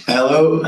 Hello.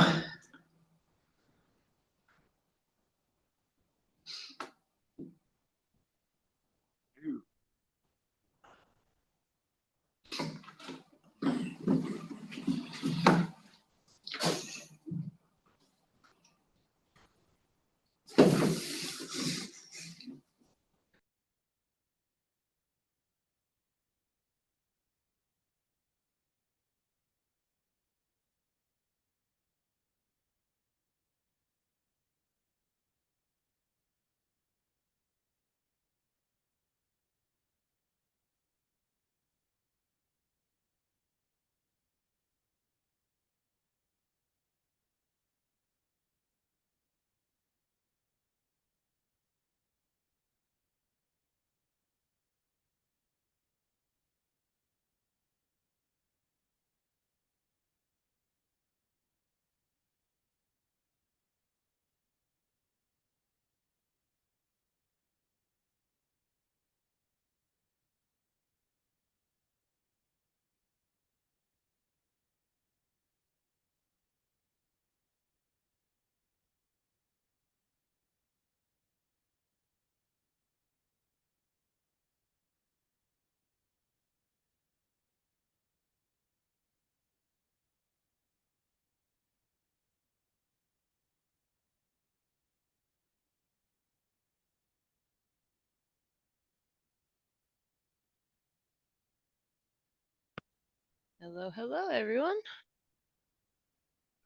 Hello, hello, everyone.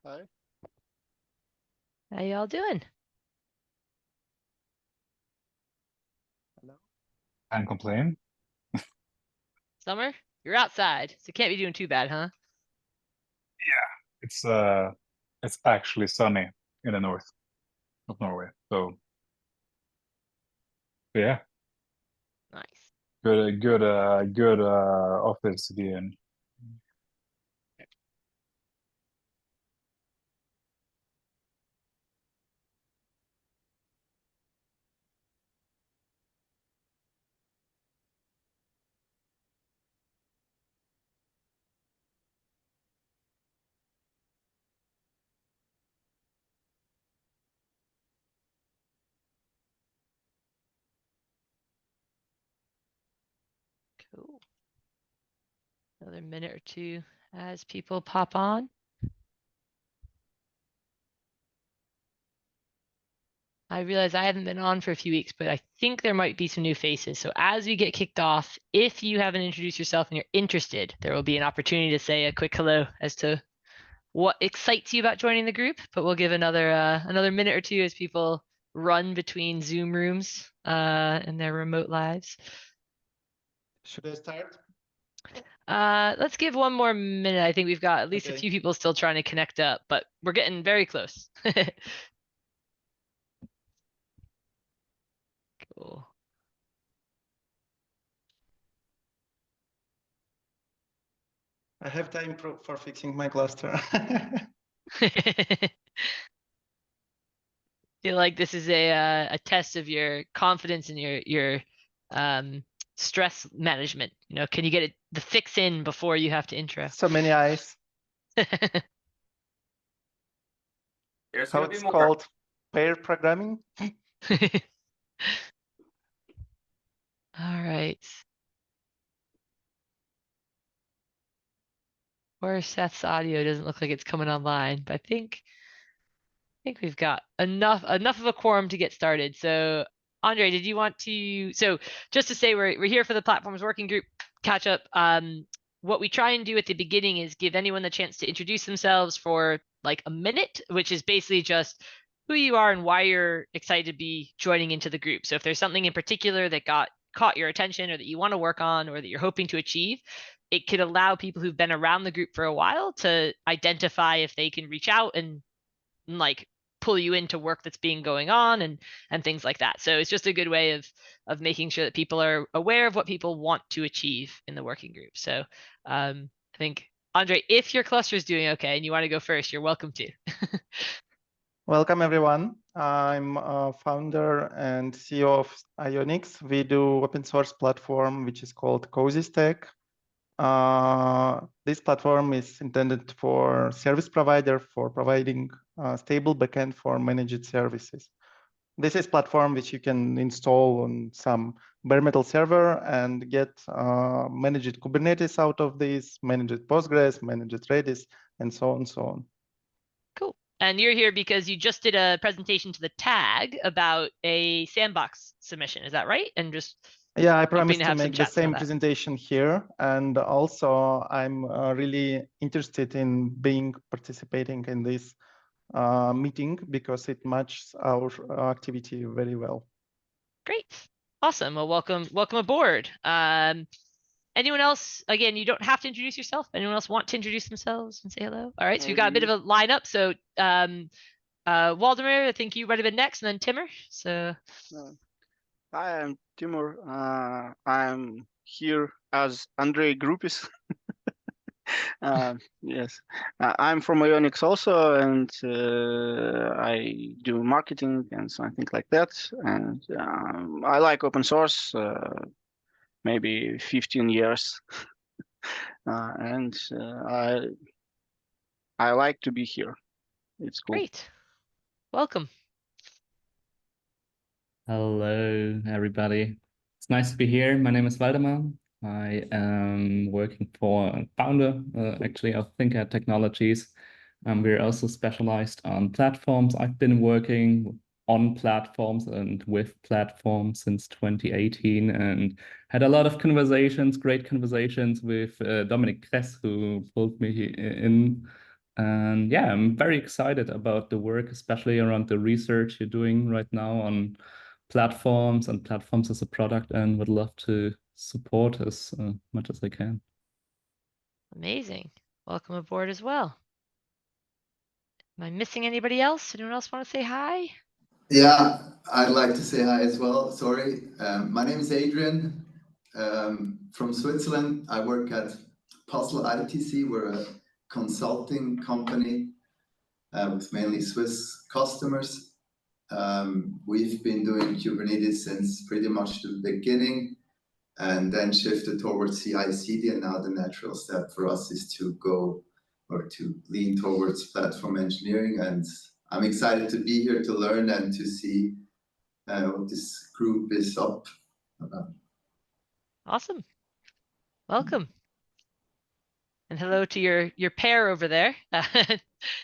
Hi. How y'all doing? Hello. Can't complain. Summer, you're outside, so can't be doing too bad, huh? It's actually sunny in the north of Norway. So yeah, Nice. good office to be in. Cool. Another minute or two as people pop on. I realize I haven't been on for a few weeks, but I think there might be some new faces. So as we get kicked off, if you haven't introduced yourself and you're interested, there will be an opportunity to say a quick hello as to what excites you about joining the group. But we'll give another minute or two as people run between Zoom rooms in their remote lives. Should I start? Let's give one more minute. I think we've got at least a Okay. few people still trying to connect up, but we're getting very close. Cool. I have time for fixing my cluster. Feel like this is a test of your confidence and your stress management. You know, can you get the fix in before you have to intro? So many eyes. There's How gonna be it's more. called? Pair programming? All right. Or Seth's audio doesn't look like it's coming online, but I think we've got enough of a quorum to get started. So Andre, did you want to, so just to say we're here for the Platforms Working Group catch up. What we try and do at the beginning is give anyone the chance to introduce themselves for like a minute, which is basically just who you are and why you're excited to be joining into the group. So if there's something in particular that caught your attention or that you want to work on or that you're hoping to achieve, it could allow people who've been around the group for a while to identify if they can reach out and like pull you into work that's being going on and things like that. So it's just a good way of making sure that people are aware of what people want to achieve in the working group. So I think Andre, if your cluster is doing okay and you want to go first, you're welcome to. Welcome, everyone. I'm a founder and CEO of Ionix. We do open source platform, which is called Cozy Stack. This platform is intended for service provider for providing stable backend for managed services. This is platform which you can install on some bare metal server and get managed Kubernetes out of this, managed Postgres, managed Redis, and so on, so on. Cool. And you're here because you just did a presentation to the tag about a sandbox submission. Is that right? And just yeah, I hoping promised to to have some make the chats about same that. presentation here, and also I'm really interested in participating in this meeting because it matches our activity very well. Great. Awesome. Well, welcome aboard. Anyone else? Again, you don't have to introduce yourself. Anyone else want to introduce themselves and say hello? All right. So we've got a bit of a lineup. So Waldemar, I think you might have been next, and then Timur. So Hi, I'm Timur. I'm here as Andrei Grupis. Yes, I'm from Ionix also, and I do marketing and something like that. And I like open source, maybe 15 years, and I like to be here. It's cool. great. Welcome. Hello, everybody. It's nice to be here. My name is Waldemar. I am working for a founder, actually, of ThinkAhead Technologies. We're also specialized on platforms. I've been working on platforms and with platforms since 2018 and had a lot of conversations, great conversations with Dominic Kress, who pulled me in. And yeah, I'm very excited about the work, especially around the research you're doing right now on platforms and platforms as a product, and would love to support as much as I can. Amazing. Welcome aboard as well. Am I missing anybody else? Anyone else want to say hi? Yeah, I'd like to say hi as well. Sorry. My name is Adrian from Switzerland. I work at Puzzle ITC. We're a consulting company with mainly Swiss customers. We've been doing Kubernetes since pretty much the beginning, and then shifted towards CI/CD, and now the natural step for us is to go or to lean towards platform engineering. And I'm excited to be here to learn and to see what this group is up about. Awesome. Welcome. And hello to your pair over there.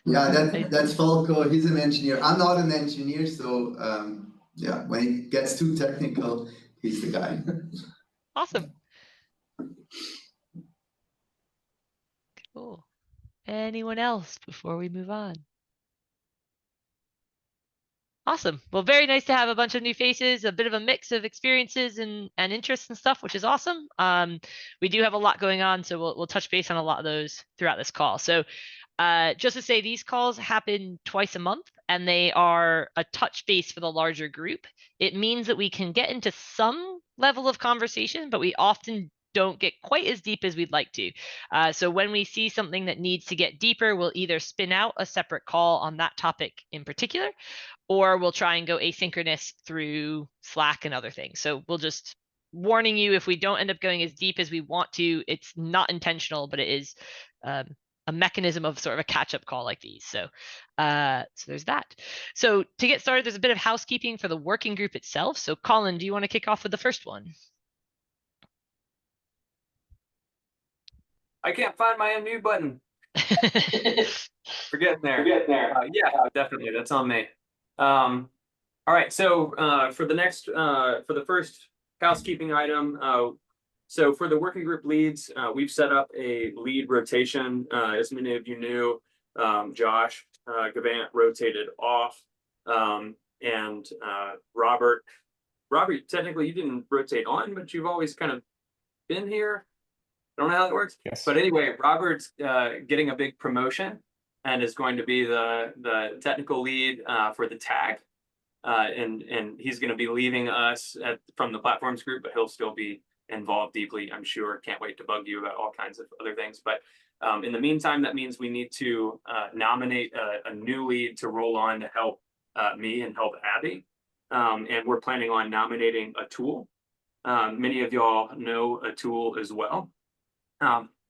Yeah, that's Falco. He's an engineer. I'm not an engineer, so yeah, when it gets too technical, he's the guy. Awesome. Cool. Anyone else before we move on? Awesome. Well, very nice to have a bunch of new faces, a bit of a mix of experiences and interests and stuff, which is awesome. We do have a lot going on, so we'll touch base on a lot of those throughout this call. So just to say, these calls happen twice a month, and they are a touch base for the larger group. It means that we can get into some level of conversation, but we often don't get quite as deep as we'd like to. So when we see something that needs to get deeper, we'll either spin out a separate call on that topic in particular, or we'll try and go asynchronous through Slack and other things. So we'll just warning you, if we don't end up going as deep as we want to, it's not intentional, but it is a mechanism of sort of a catch-up call like these. So there's that. So to get started, there's a bit of housekeeping for the working group itself. So Colin, do you want to kick off with the first one? I can't find my unmute button. We're getting there. Yeah, definitely. That's on me. All right. So for the first housekeeping item, so for the working group leads, we've set up a lead rotation. As many of you knew, Josh Gavant rotated off, and Robert, technically you didn't rotate on, but you've always kind of been here. I don't know how that works. Yes. But anyway, Robert's getting a big promotion and is going to be the technical lead for the tag. And he's going to be leaving us from the platforms group, but he'll still be involved deeply, I'm sure. Can't wait to bug you about all kinds of other things. But in the meantime, that means we need to nominate a new lead to roll on to help me and help Abby. And we're planning on nominating a tool. Many of y'all know a tool as well.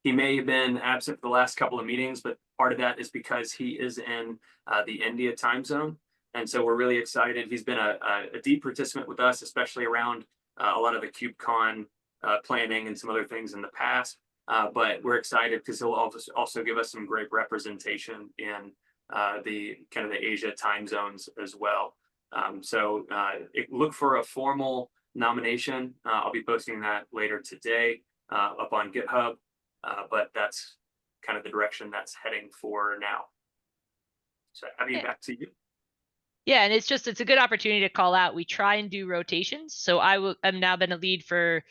He may have been absent for the last couple of meetings, but part of that is because he is in the India time zone. And so we're really excited. He's been a deep participant with us, especially around a lot of the KubeCon planning and some other things in the past. But we're excited because he'll also give us some great representation in the kind of the Asia time zones as well. So look for a formal nomination. I'll be posting that later today up on GitHub. But that's kind of the direction that's heading for now. So Abby, back to you. Yeah, and it's a good opportunity to call out. We try and do rotations. So I'm now been a lead for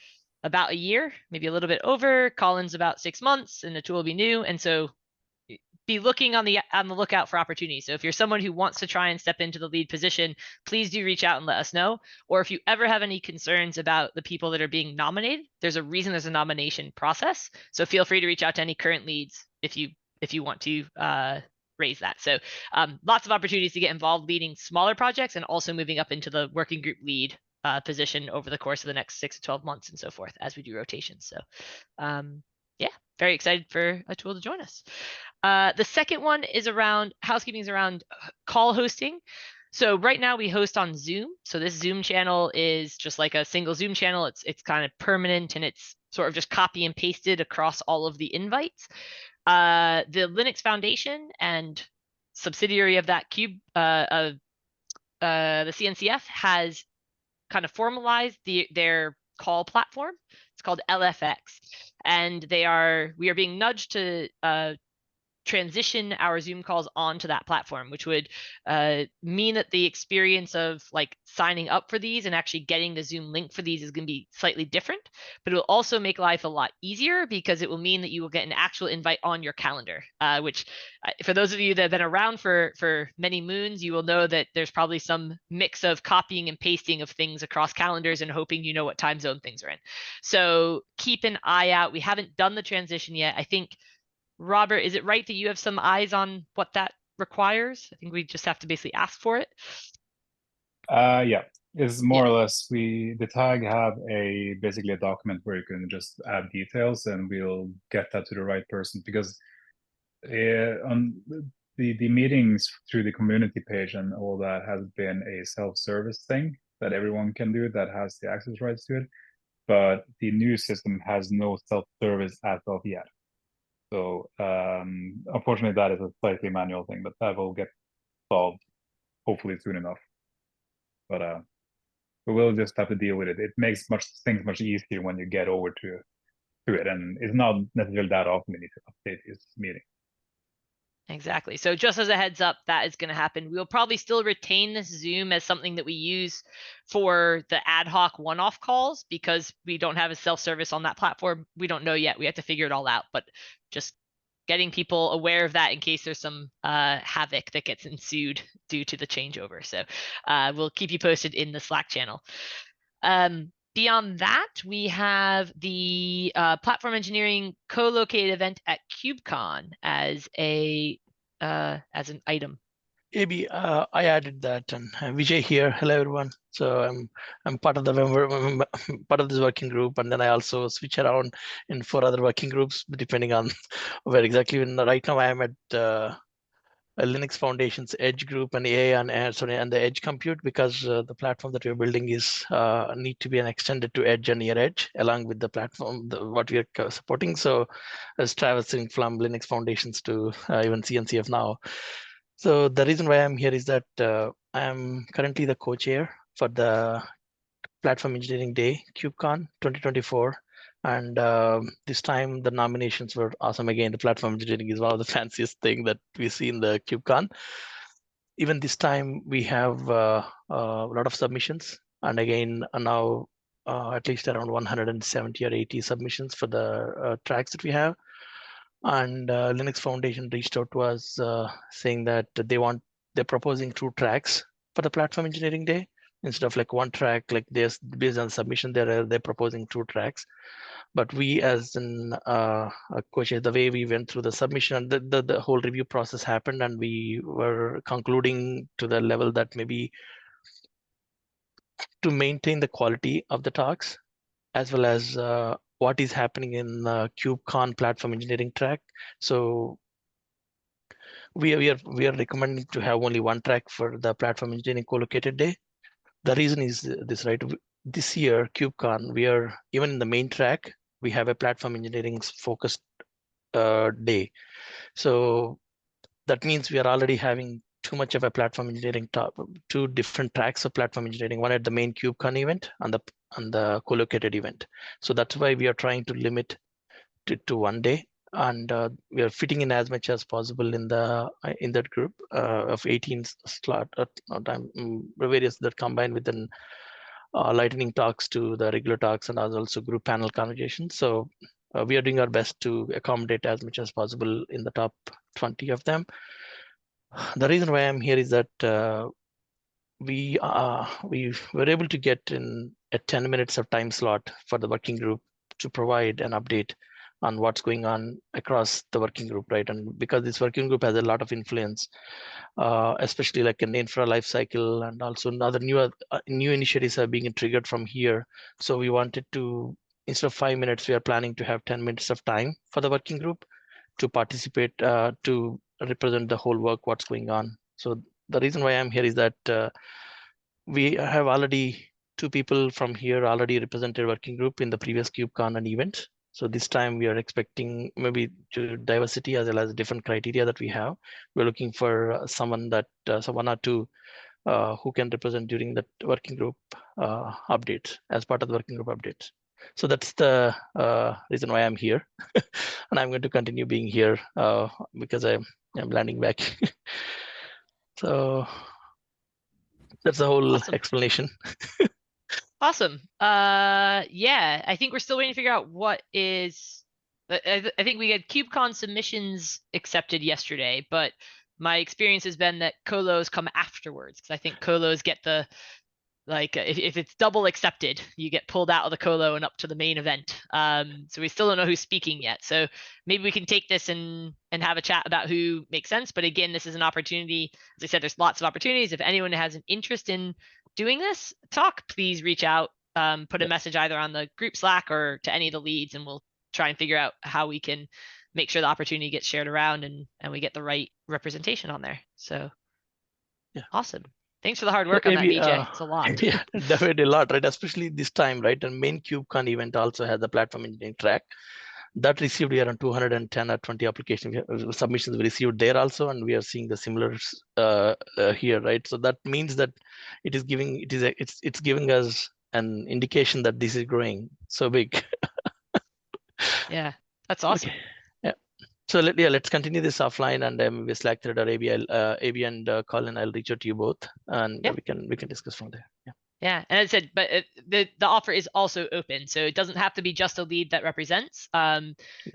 about a year, maybe a little bit over. Colin's about 6 months, and Atul will be new. And so be looking on the lookout for opportunities. So if you're someone who wants to try and step into the lead position, please do reach out and let us know. Or if you ever have any concerns about the people that are being nominated, there's a reason there's a nomination process. So feel free to reach out to any current leads if you want to raise that. So lots of opportunities to get involved leading smaller projects and also moving up into the working group lead position over the course of the next 6 to 12 months and so forth as we do rotations. So yeah, very excited for Atul to join us. The second one is around housekeeping, is around call hosting. So right now we host on Zoom. So this Zoom channel is just like a single Zoom channel. It's kind of permanent and it's sort of just copy and pasted across all of the invites. The Linux Foundation and subsidiary of that the CNCF has kind of formalized their call platform. It's called LFX, and we are being nudged to transition our Zoom calls onto that platform, which would mean that the experience of like signing up for these and actually getting the Zoom link for these is going to be slightly different, but it will also make life a lot easier because it will mean that you will get an actual invite on your calendar, which for those of you that have been around for many moons, you will know that there's probably some mix of copying and pasting of things across calendars and hoping you know what time zone things are in. So keep an eye out. We haven't done the transition yet. I think, Robert, is it right that you have some eyes on what that requires? I think we just have to basically ask for it. Yeah, it's more or less the tag have basically a document where you can just add details and we'll get that to the right person, because on the meetings through the community page and all that has been a self-service thing that everyone can do that has the access rights to it, but the new system has no self-service as of yet. So unfortunately, that is a slightly manual thing, but that will get solved hopefully soon enough. But we will just have to deal with it. It makes things much easier when you get over to it, and it's not necessarily that often you need to update this meeting. Exactly. So just as a heads up, that is going to happen. We'll probably still retain this Zoom as something that we use for the ad hoc one-off calls because we don't have a self-service on that platform. We don't know yet. We have to figure it all out, but just getting people aware of that in case there's some havoc that gets ensued due to the changeover. So we'll keep you posted in the Slack channel. Beyond that, we have the platform engineering co-located event at KubeCon as an item. AB, I added that, and Vijay here. Hello, everyone. So I'm part of the part of this working group, and then I also switch around in 4 other working groups depending on where exactly. Right now, I am at Linux Foundation's Edge group and AI and the Edge compute, because the platform that we're building is need to be extended to Edge and near Edge along with the platform what we are supporting. So it's traversing from Linux Foundations to even CNCF now. So the reason why I'm here is that I am currently the co-chair for the Platform Engineering Day, KubeCon 2024. And this time the nominations were awesome. Again, the platform engineering is one of the fanciest thing that we see in the KubeCon. Even this time we have a lot of submissions. And again, now at least around 170 or 80 submissions for the tracks that we have. And Linux Foundation reached out to us saying that they're proposing 2 tracks for the Platform Engineering Day instead of like 1 track. Like there's based on submission, they're proposing 2 tracks. But we, as an coach, the way we went through the submission, the whole review process happened, and we were concluding to the level that maybe to maintain the quality of the talks, as well as what is happening in KubeCon platform engineering track. So we are recommending to have only one track for the platform engineering co-located day. The reason is this, right? This year, KubeCon, we are even in the main track, we have a platform engineering focused day. So that means we are already having too much of a platform engineering two different tracks of platform engineering, one at the main KubeCon event and the co-located event. So that's why we are trying to limit it to one day, and we are fitting in as much as possible in that group of 18 slot time various that combine within lightning talks to the regular talks and also group panel conversations. So we are doing our best to accommodate as much as possible in the top 20 of them. The reason why I'm here is that we were able to get in a 10 minutes of time slot for the working group to provide an update on what's going on across the working group, right? And because this working group has a lot of influence, especially like an infra life cycle, and also other new initiatives are being triggered from here. So we wanted to, instead of 5 minutes, we are planning to have 10 minutes of time for the working group to participate, to represent the whole work, what's going on. So the reason why I'm here is that we have already 2 people from here already represented working group in the previous KubeCon and event. So this time we are expecting maybe to diversity as well as different criteria that we have. We're looking for someone that, someone or two who can represent during that working group updates, as part of the working group updates. So that's the reason why I'm here. And I'm going to continue being here because I'm landing back. So that's the whole Awesome. explanation. Awesome. Yeah, I think we're still waiting to figure out what is. I think we had KubeCon submissions accepted yesterday, but my experience has been that colos come afterwards, because I think colos get the, like, if it's double accepted, you get pulled out of the colo and up to the main event. So we still don't know who's speaking yet. So maybe we can take this and have a chat about who makes sense. But again, this is an opportunity. As I said, there's lots of opportunities. If anyone has an interest in doing this talk, please reach out, put a message either on the group Slack or to any of the leads, and we'll try and figure out how we can make sure the opportunity gets shared around and we get the right representation on there. So yeah, awesome. Thanks for the hard work on that, BJ. It's a lot. Yeah, definitely a lot, right? Especially this time, right? And main KubeCon event also has the platform engineering track that received around 210 or 20 application submissions we received there also, and we are seeing the similar here, right? So that means that it's giving us an indication that this is growing so big. Yeah, that's awesome. Okay. Yeah. So let's continue this offline, and we Slack thread or AB and Colin, I'll reach out to you both, and we can discuss from there. Yeah. Yeah, and as I said, but the offer is also open, so it doesn't have to be just a lead that represents.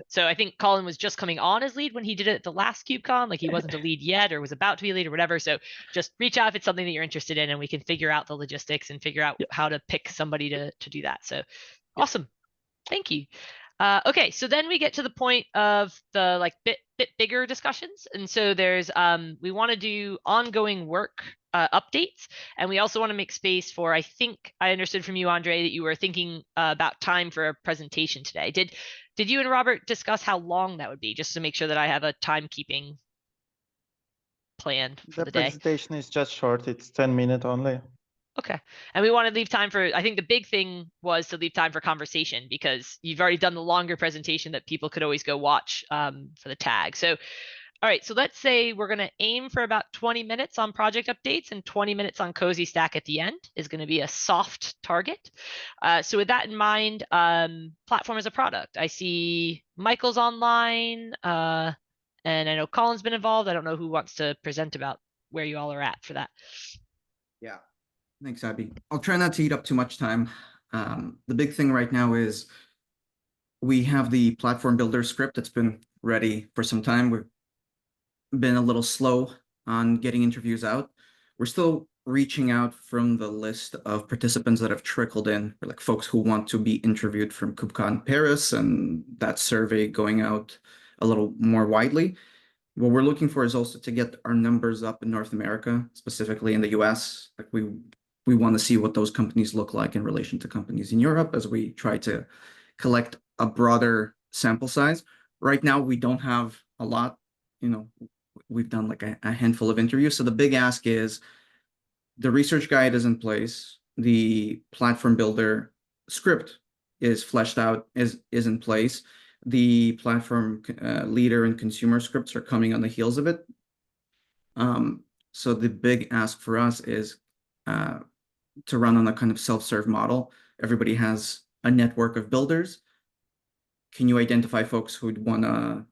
So I think Colin was just coming on as lead when he did it at the last KubeCon, like he wasn't a lead yet or was about to be a lead or whatever. So just reach out if it's something that you're interested in, and we can figure out the logistics and figure out how to pick somebody to do that. So awesome, thank you. Okay, so then we get to the point of the like bit bigger discussions, and so there's we want to do ongoing work updates, and we also want to make space for, I think I understood from you, Andre, that you were thinking about time for a presentation today. Did you and Robert discuss how long that would be, just to make sure that I have a timekeeping plan for the day? The presentation is just short, it's 10 minutes only. Okay. And we want to leave time for, I think the big thing was to leave time for conversation, because you've already done the longer presentation that people could always go watch for the tag. So, all right, so let's say we're going to aim for about 20 minutes on project updates and 20 minutes on Cozy Stack at the end is going to be a soft target. So with that in mind, platform as a product, I see Michael's online and I know Colin's been involved. I don't know who wants to present about where you all are at for that. Yeah. Thanks, Abby. I'll try not to eat up too much time. The big thing right now is we have the platform builder script that's been ready for some time. We've been a little slow on getting interviews out. We're still reaching out from the list of participants that have trickled in, like folks who want to be interviewed from KubeCon Paris, and that survey going out a little more widely. What we're looking for is also to get our numbers up in North America, specifically in the US. Like we want to see what those companies look like in relation to companies in Europe as we try to collect a broader sample size. Right now, we don't have a lot. We've done like a handful of interviews. So the big ask is the research guide is in place. The platform builder script is fleshed out, is in place. The platform leader and consumer scripts are coming on the heels of it. So the big ask for us is to run on a kind of self-serve model. Everybody has a network of builders. Can you identify folks who'd want to,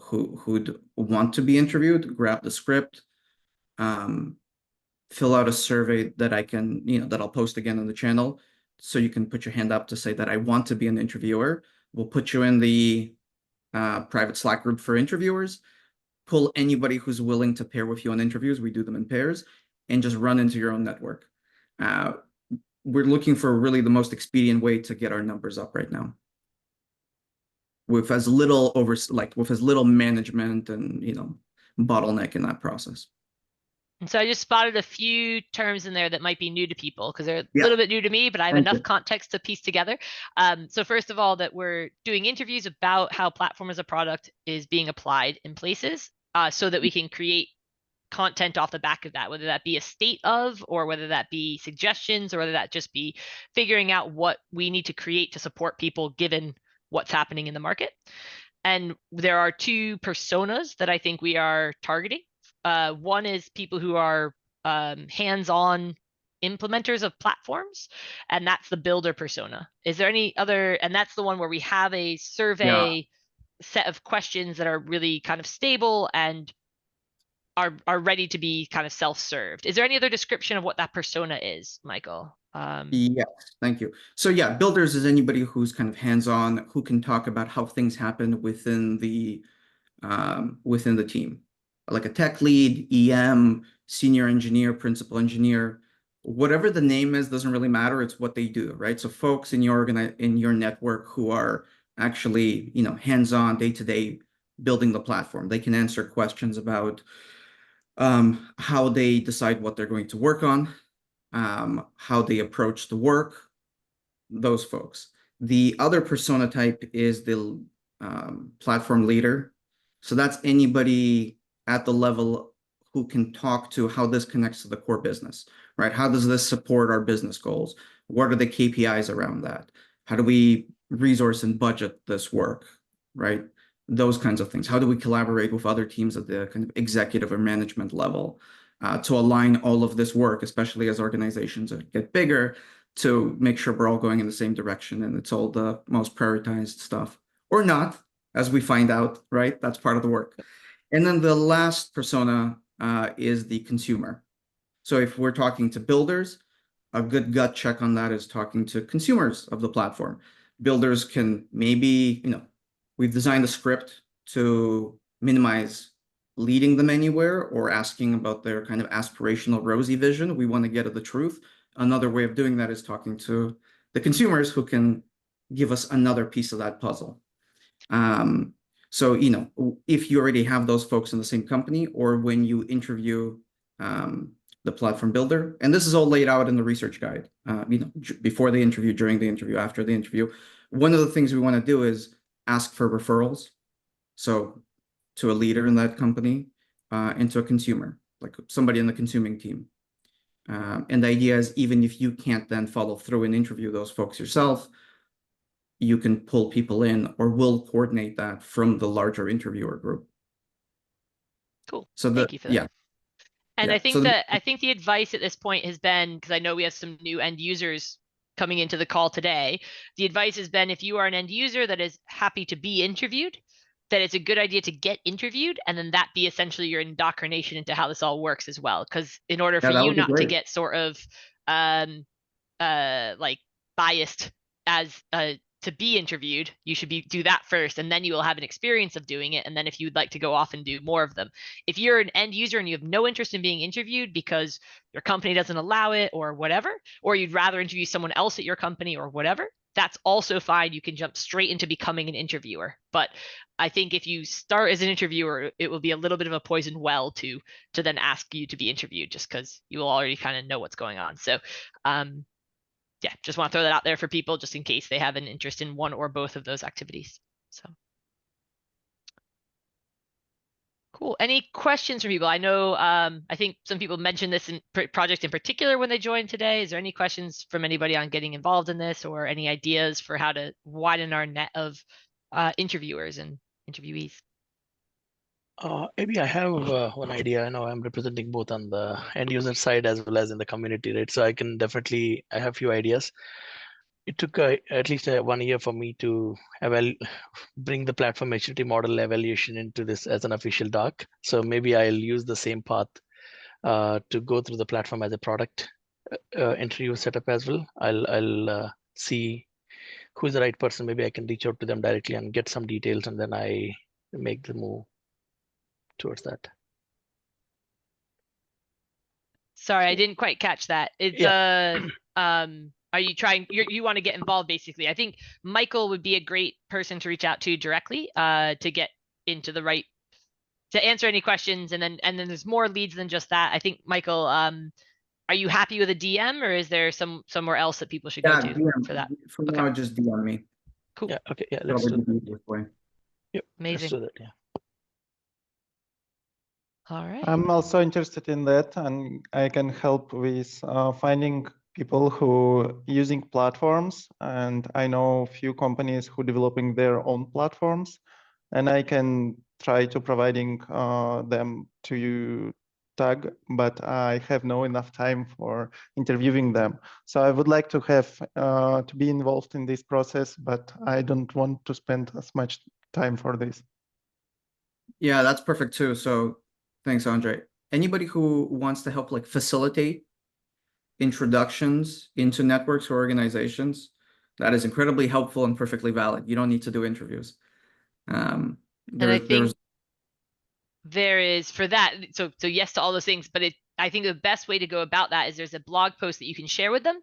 who'd want to be interviewed, grab the script, fill out a survey that I can, that I'll post again on the channel. So you can put your hand up to say that I want to be an interviewer. We'll put you in the private Slack group for interviewers, pull anybody who's willing to pair with you on interviews. We do them in pairs, and just run into your own network. We're looking for really the most expedient way to get our numbers up right now, with as little with as little management and bottleneck in that process. And so I just spotted a few terms in there that might be new to people, because they're a Yeah. little bit new to me, but I have Thank enough you. context to piece together. So first of all, that we're doing interviews about how platform as a product is being applied in places, so that we can create content off the back of that, whether that be a state of, or whether that be suggestions, or whether that just be figuring out what we need to create to support people given what's happening in the market. And there are two personas that I think we are targeting. One is people who are hands-on implementers of platforms, and that's the builder persona. Is there any other? And that's the one where we have a survey set of questions that are really kind of stable and are ready to be kind of self-served. Is there any other description of what that persona is, Michael? Yes, thank you. So yeah, builders is anybody who's kind of hands-on, who can talk about how things happen within the team, like a tech lead, EM, senior engineer, principal engineer, whatever the name is, doesn't really matter. It's what they do, right? So folks in your network who are actually, hands-on day-to-day building the platform, they can answer questions about how they decide what they're going to work on, how they approach the work, those folks. The other persona type is the platform leader. So that's anybody at the level who can talk to how this connects to the core business, right? How does this support our business goals? What are the KPIs around that? How do we resource and budget this work, right? Those kinds of things. How do we collaborate with other teams at the kind of executive or management level to align all of this work, especially as organizations get bigger, to make sure we're all going in the same direction and it's all the most prioritized stuff, or not, as we find out, right? That's part of the work. And then the last persona is the consumer. So if we're talking to builders, a good gut check on that is talking to consumers of the platform. Builders can maybe, we've designed a script to minimize leading them anywhere or asking about their kind of aspirational rosy vision. We want to get at the truth. Another way of doing that is talking to the consumers who can give us another piece of that puzzle. So, if you already have those folks in the same company, or when you interview the platform builder, and this is all laid out in the research guide, before the interview, during the interview, after the interview, one of the things we want to do is ask for referrals. So to a leader in that company, and to a consumer, like somebody in the consuming team. And the idea is, even if you can't then follow through and interview those folks yourself, you can pull people in, or we'll coordinate that from the larger interviewer group. Cool. So Thank you for that. Yeah. And Yeah. I think I think the advice at this point has been, because I know we have some new end users coming into the call today, the advice has been, if you are an end user that is happy to be interviewed, that it's a good idea to get interviewed, and then that be essentially your indoctrination into how this all works as well. Because in order for you not to get sort of like biased as to be interviewed, you should do that first, and then you will have an experience of doing it. And then if you would like to go off and do more of them, if you're an end user and you have no interest in being interviewed because your company doesn't allow it or whatever, or you'd rather interview someone else at your company or whatever, that's also fine. You can jump straight into becoming an interviewer. But I think if you start as an interviewer, it will be a little bit of a poison well to then ask you to be interviewed, just because you will already kind of know what's going on. So yeah, just want to throw that out there for people just in case they have an interest in one or both of those activities. So. Cool. Any questions from people? I know, I think some people mentioned this project in particular when they joined today. Is there any questions from anybody on getting involved in this, or any ideas for how to widen our net of interviewers and interviewees? Maybe I have one idea. I know I'm representing both on the end user side as well as in the community, right? So I have a few ideas. It took at least 1 year for me to bring the platform maturity model evaluation into this as an official doc. So maybe I'll use the same path to go through the platform as a product interview setup as well. I'll see who's the right person. Maybe I can reach out to them directly and get some details, and then I make the move towards that. Sorry, I didn't quite catch that. It's are you trying, you want to get involved basically? I think Michael would be a great person to reach out to directly to get into the right, to answer any questions. And then there's more leads than just that. I think Michael, are you happy with a DM, or is there somewhere else that people should go to DM, for that? For now, just DM me. Cool. Yeah. Okay. Yeah. Let's Probably do the that. easiest way. Yep. Amazing. Let's do that. Yeah. All right. I'm also interested in that, and I can help with finding people who using platforms. And I know a few companies who developing their own platforms, and I can try to providing them to you tag, but I have no enough time for interviewing them. So I would like to have to be involved in this process, but I don't want to spend as much time for this. Yeah, that's perfect too. So thanks, Andre. Anybody who wants to help like facilitate introductions into networks or organizations, that is incredibly helpful and perfectly valid. You don't need to do interviews. And I think there's there is for that. So yes to all those things, but I think the best way to go about that is there's a blog post that you can share with them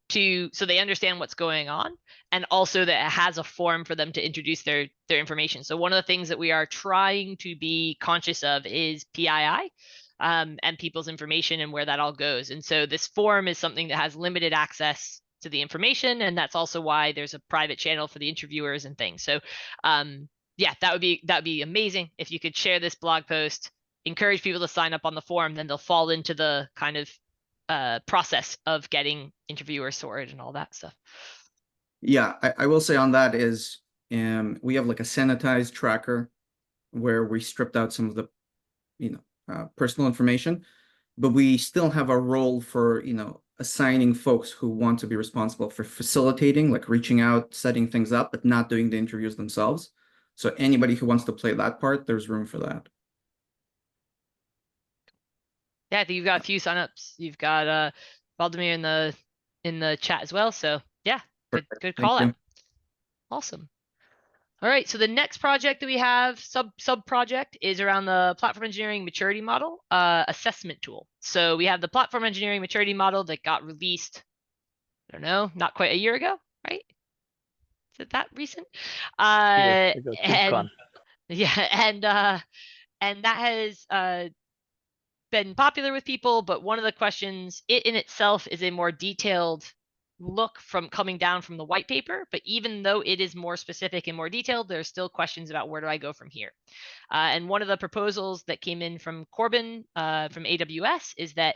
so they understand what's going on, and also that it has a form for them to introduce their information. So one of the things that we are trying to be conscious of is PII and people's information and where that all goes. And so this form is something that has limited access to the information, and that's also why there's a private channel for the interviewers and things. So yeah, that would be amazing if you could share this blog post, encourage people to sign up on the form, then they'll fall into the kind of process of getting interviewers sorted and all that stuff. Yeah, I will say on that is we have like a sanitized tracker where we stripped out some of the personal information, but we still have a role for assigning folks who want to be responsible for facilitating, like reaching out, setting things up, but not doing the interviews themselves. So anybody who wants to play that part, there's room for that. Yeah, I think you've got a few signups. You've got Valdemir in the chat as well. So yeah, good call out. Awesome. All right, so the next project that we have, sub project, is around the platform engineering maturity model assessment tool. So we have the platform engineering maturity model that got released, I don't know, not quite a year ago, right? Is it that recent? And that has been popular with people, but one of the questions, it in itself is a more detailed look from coming down from the white paper, but even though it is more specific and more detailed, there's still questions about where do I go from here. And one of the proposals that came in from Corbin from AWS is that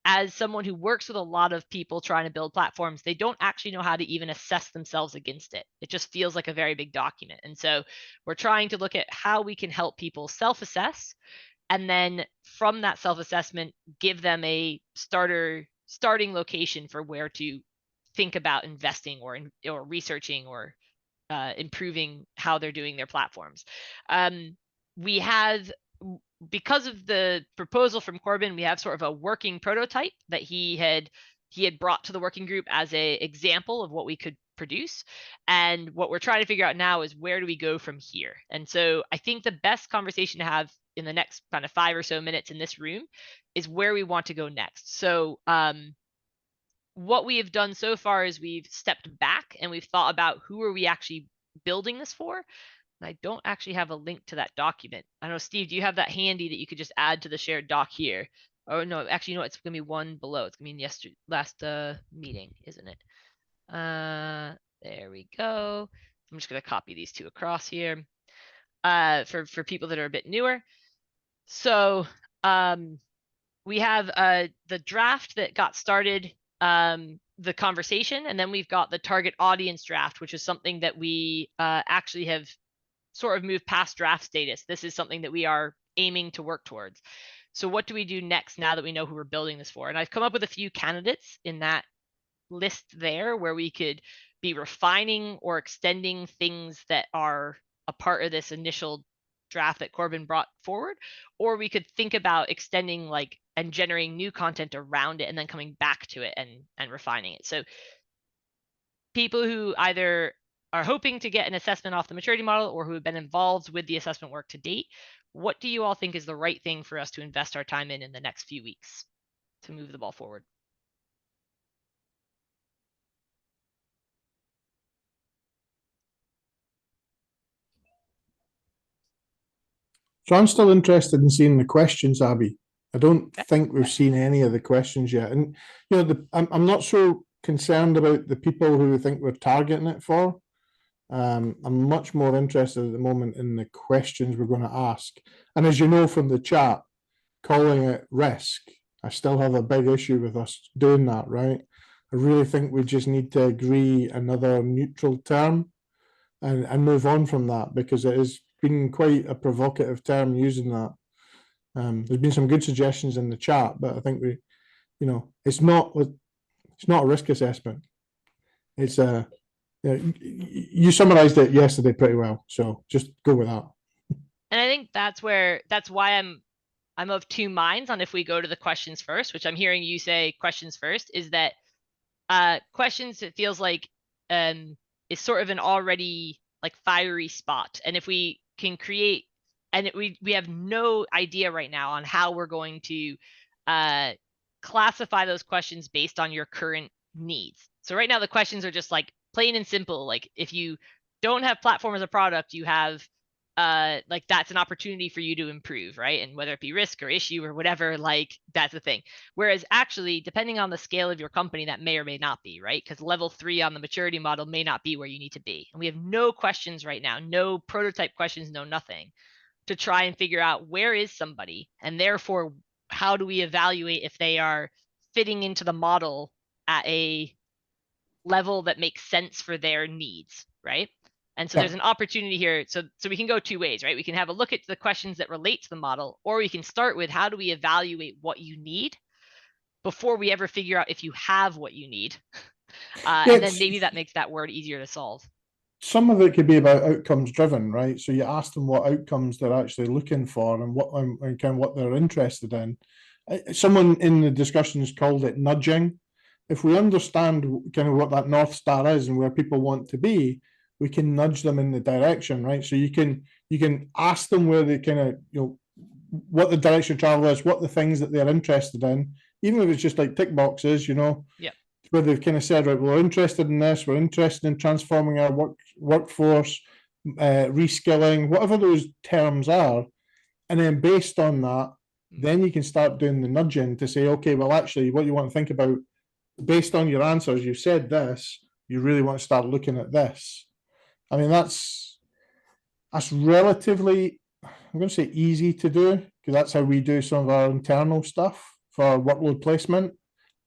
as someone who works with a lot of people trying to build platforms, they don't actually know how to even assess themselves against it. It just feels like a very big document. And so we're trying to look at how we can help people self-assess, and then from that self-assessment, give them a starting location for where to think about investing or researching or improving how they're doing their platforms. We have, because of the proposal from Corbin, we have sort of a working prototype that he had brought to the working group as a example of what we could produce. And what we're trying to figure out now is where do we go from here? And so I think the best conversation to have in the next kind of 5 or so minutes in this room is where we want to go next. So what we have done so far is we've stepped back and we've thought about who are we actually building this for. And I don't actually have a link to that document. I don't know, Steve, do you have that handy that you could just add to the shared doc here? Oh no, actually, no, it's gonna be one below. It's gonna be in last meeting, isn't it? There we go. I'm just going to copy these two across here for people that are a bit newer. So we have the draft that got started, the conversation, and then we've got the target audience draft, which is something that we actually have sort of moved past draft status. This is something that we are aiming to work towards. So what do we do next now that we know who we're building this for? And I've come up with a few candidates in that list there where we could be refining or extending things that are a part of this initial draft that Corbin brought forward, or we could think about extending like and generating new content around it and then coming back to it and refining it. So people who either are hoping to get an assessment off the maturity model or who have been involved with the assessment work to date, what do you all think is the right thing for us to invest our time in the next few weeks to move the ball forward? So I'm still interested in seeing the questions, Abby. I don't think we've seen any of the questions yet. And, you know, I'm not so concerned about the people who think we're targeting it for. I'm much more interested at the moment in the questions we're going to ask. And as you know from the chat, calling it risk, I still have a big issue with us doing that, right? I really think we just need to agree another neutral term and move on from that, because it has been quite a provocative term using that. There's been some good suggestions in the chat, but I think we, you know, it's not a risk assessment. It's a, you summarized it yesterday pretty well, so just go with that. And I think that's why I'm of two minds on if we go to the questions first, which I'm hearing you say questions first, is that questions, it feels like is sort of an already like fiery spot. And if we can create, and we have no idea right now on how we're going to classify those questions based on your current needs. So right now the questions are just like plain and simple. Like if you don't have platform as a product, you have like that's an opportunity for you to improve, right? And whether it be risk or issue or whatever, like that's the thing. Whereas actually, depending on the scale of your company, that may or may not be, right? Because level 3 on the maturity model may not be where you need to be. And we have no questions right now, no prototype questions, no nothing, to try and figure out where is somebody, and therefore how do we evaluate if they are fitting into the model at a level that makes sense for their needs, right? And so there's an opportunity here. So we can go two ways, right? We can have a look at the questions that relate to the model, or we can start with how do we evaluate what you need before we ever figure out if you have what you need. And then maybe that makes that word easier to solve. Some of it could be about outcomes driven, right? So you ask them what outcomes they're actually looking for and what and kind of what they're interested in. Someone in the discussions called it nudging. If we understand kind of what that North Star is and where people want to be, we can nudge them in the direction, right? So you can ask them where they kind of, you know, what the direction of travel is, what the things that they're interested in, even if it's just like tick boxes, you know. Yeah. Where they've kind of said, right, we're interested in this, we're interested in transforming our workforce, reskilling, whatever those terms are. And then based on that, then you can start doing the nudging to say, okay, well, actually, what you want to think about, based on your answers, you said this, you really want to start looking at this. I mean, that's relatively, I'm going to say easy to do, because that's how we do some of our internal stuff for workload placement.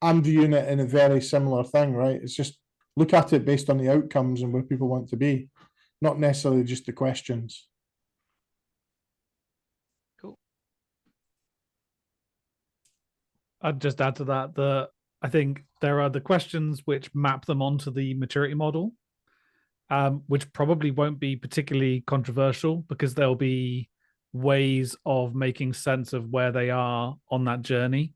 I'm viewing it in a very similar thing, right? It's just look at it based on the outcomes and where people want to be, not necessarily just the questions. Cool. I'd just add to that I think there are the questions which map them onto the maturity model, which probably won't be particularly controversial because there'll be ways of making sense of where they are on that journey.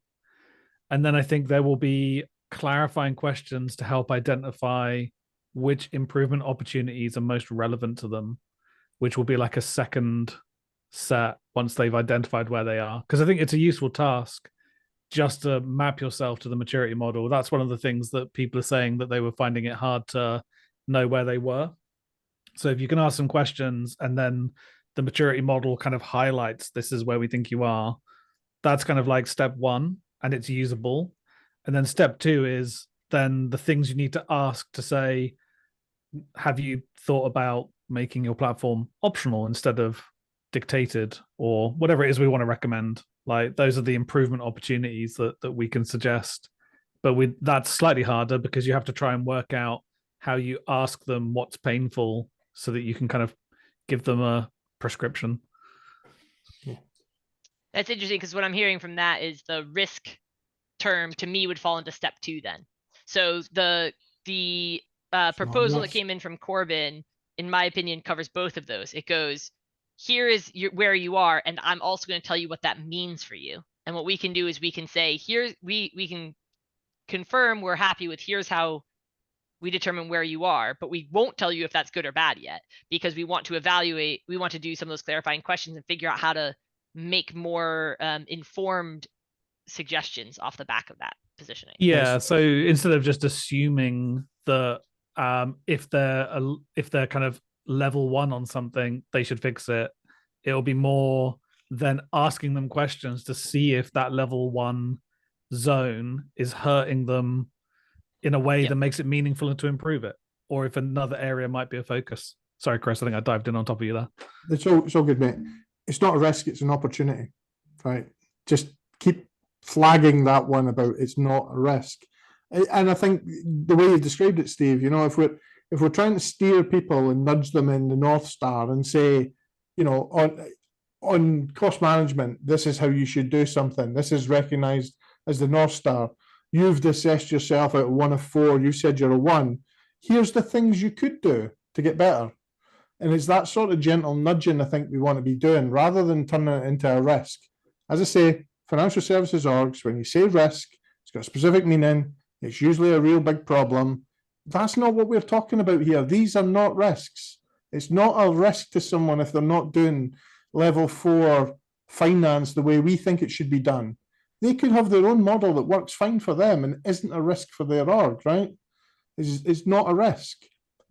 And then I think there will be clarifying questions to help identify which improvement opportunities are most relevant to them, which will be like a second set once they've identified where they are. Because I think it's a useful task just to map yourself to the maturity model. That's one of the things that people are saying, that they were finding it hard to know where they were. So if you can ask some questions and then the maturity model kind of highlights, this is where we think you are, that's kind of like step one, and it's usable. And then step two is then the things you need to ask to say, have you thought about making your platform optional instead of dictated, or whatever it is we want to recommend? Like, those are the improvement opportunities that we can suggest. But that's slightly harder because you have to try and work out how you ask them what's painful so that you can kind of give them a prescription. That's interesting, because what I'm hearing from that is the risk term to me would fall into step 2 then. So the proposal that came in from Corbin, in my opinion, covers both of those. It goes, here is where you are, and I'm also going to tell you what that means for you. And what we can do is we can say, here we can confirm we're happy with, here's how we determine where you are, but we won't tell you if that's good or bad yet, because we want to evaluate, we want to do some of those clarifying questions and figure out how to make more informed suggestions off the back of that positioning. Yeah, so instead of just assuming that if they're kind of level 1 on something, they should fix it, it'll be more than asking them questions to see if that level 1 zone is hurting them in a way that makes it meaningful and to improve it, or if another area might be a focus. Sorry, Chris, I think I dived in on top of you there. It's all good, mate. It's not a risk, it's an opportunity, right? Just keep flagging that one about it's not a risk. And I think the way you described it, Steve, if we're trying to steer people and nudge them in the North Star and say, on cost management, this is how you should do something, this is recognized as the North Star, you've assessed yourself out of 1 of 4, you said you're a 1, here's the things you could do to get better. And it's that sort of gentle nudging I think we want to be doing, rather than turning it into a risk. As I say, financial services orgs, when you say risk, it's got a specific meaning, it's usually a real big problem. That's not what we're talking about here. These are not risks. It's not a risk to someone if they're not doing level 4 finance the way we think it should be done. They could have their own model that works fine for them and isn't a risk for their org, right? It's not a risk.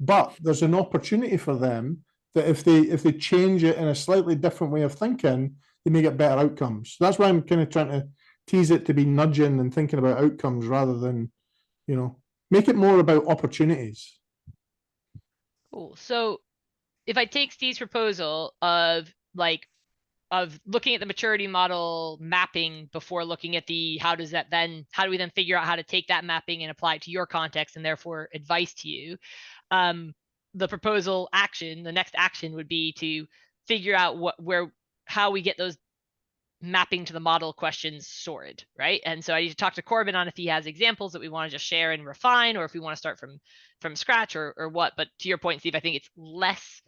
But there's an opportunity for them that if they change it in a slightly different way of thinking, they may get better outcomes. That's why I'm kind of trying to tease it to be nudging and thinking about outcomes rather than, make it more about opportunities. Cool. So if I take Steve's proposal of looking at the maturity model mapping before looking at how do we then figure out how to take that mapping and apply it to your context and therefore advice to you, the proposal action, the next action would be to figure out how we get those mapping to the model questions sorted, right? And so I need to talk to Corbin on if he has examples that we want to just share and refine, or if we want to start from scratch or what. But to your point, Steve, I think it's less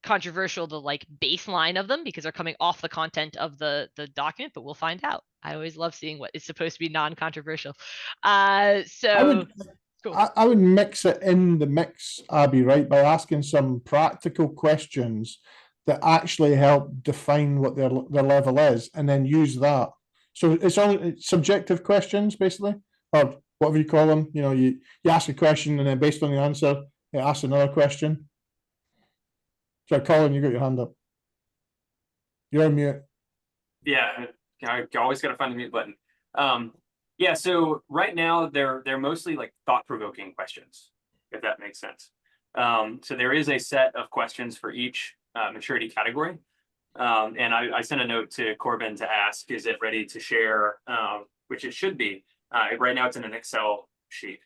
controversial to baseline of them because they're coming off the content of the document, but we'll find out. I always love seeing what is supposed to be non-controversial. Cool. I would mix it in the mix, Abby, right, by asking some practical questions that actually help define what their level is, and then use that. So it's only subjective questions, basically, or whatever you call them. You ask a question, and then based on the answer, you ask another question. So, Colin, you got your hand up. You're on mute. Yeah, I always got to find the mute button. Yeah, so right now they're mostly thought-provoking questions, if that makes sense. So there is a set of questions for each maturity category. And I sent a note to Corbin to ask, is it ready to share, which it should be. Right now it's in an Excel sheet.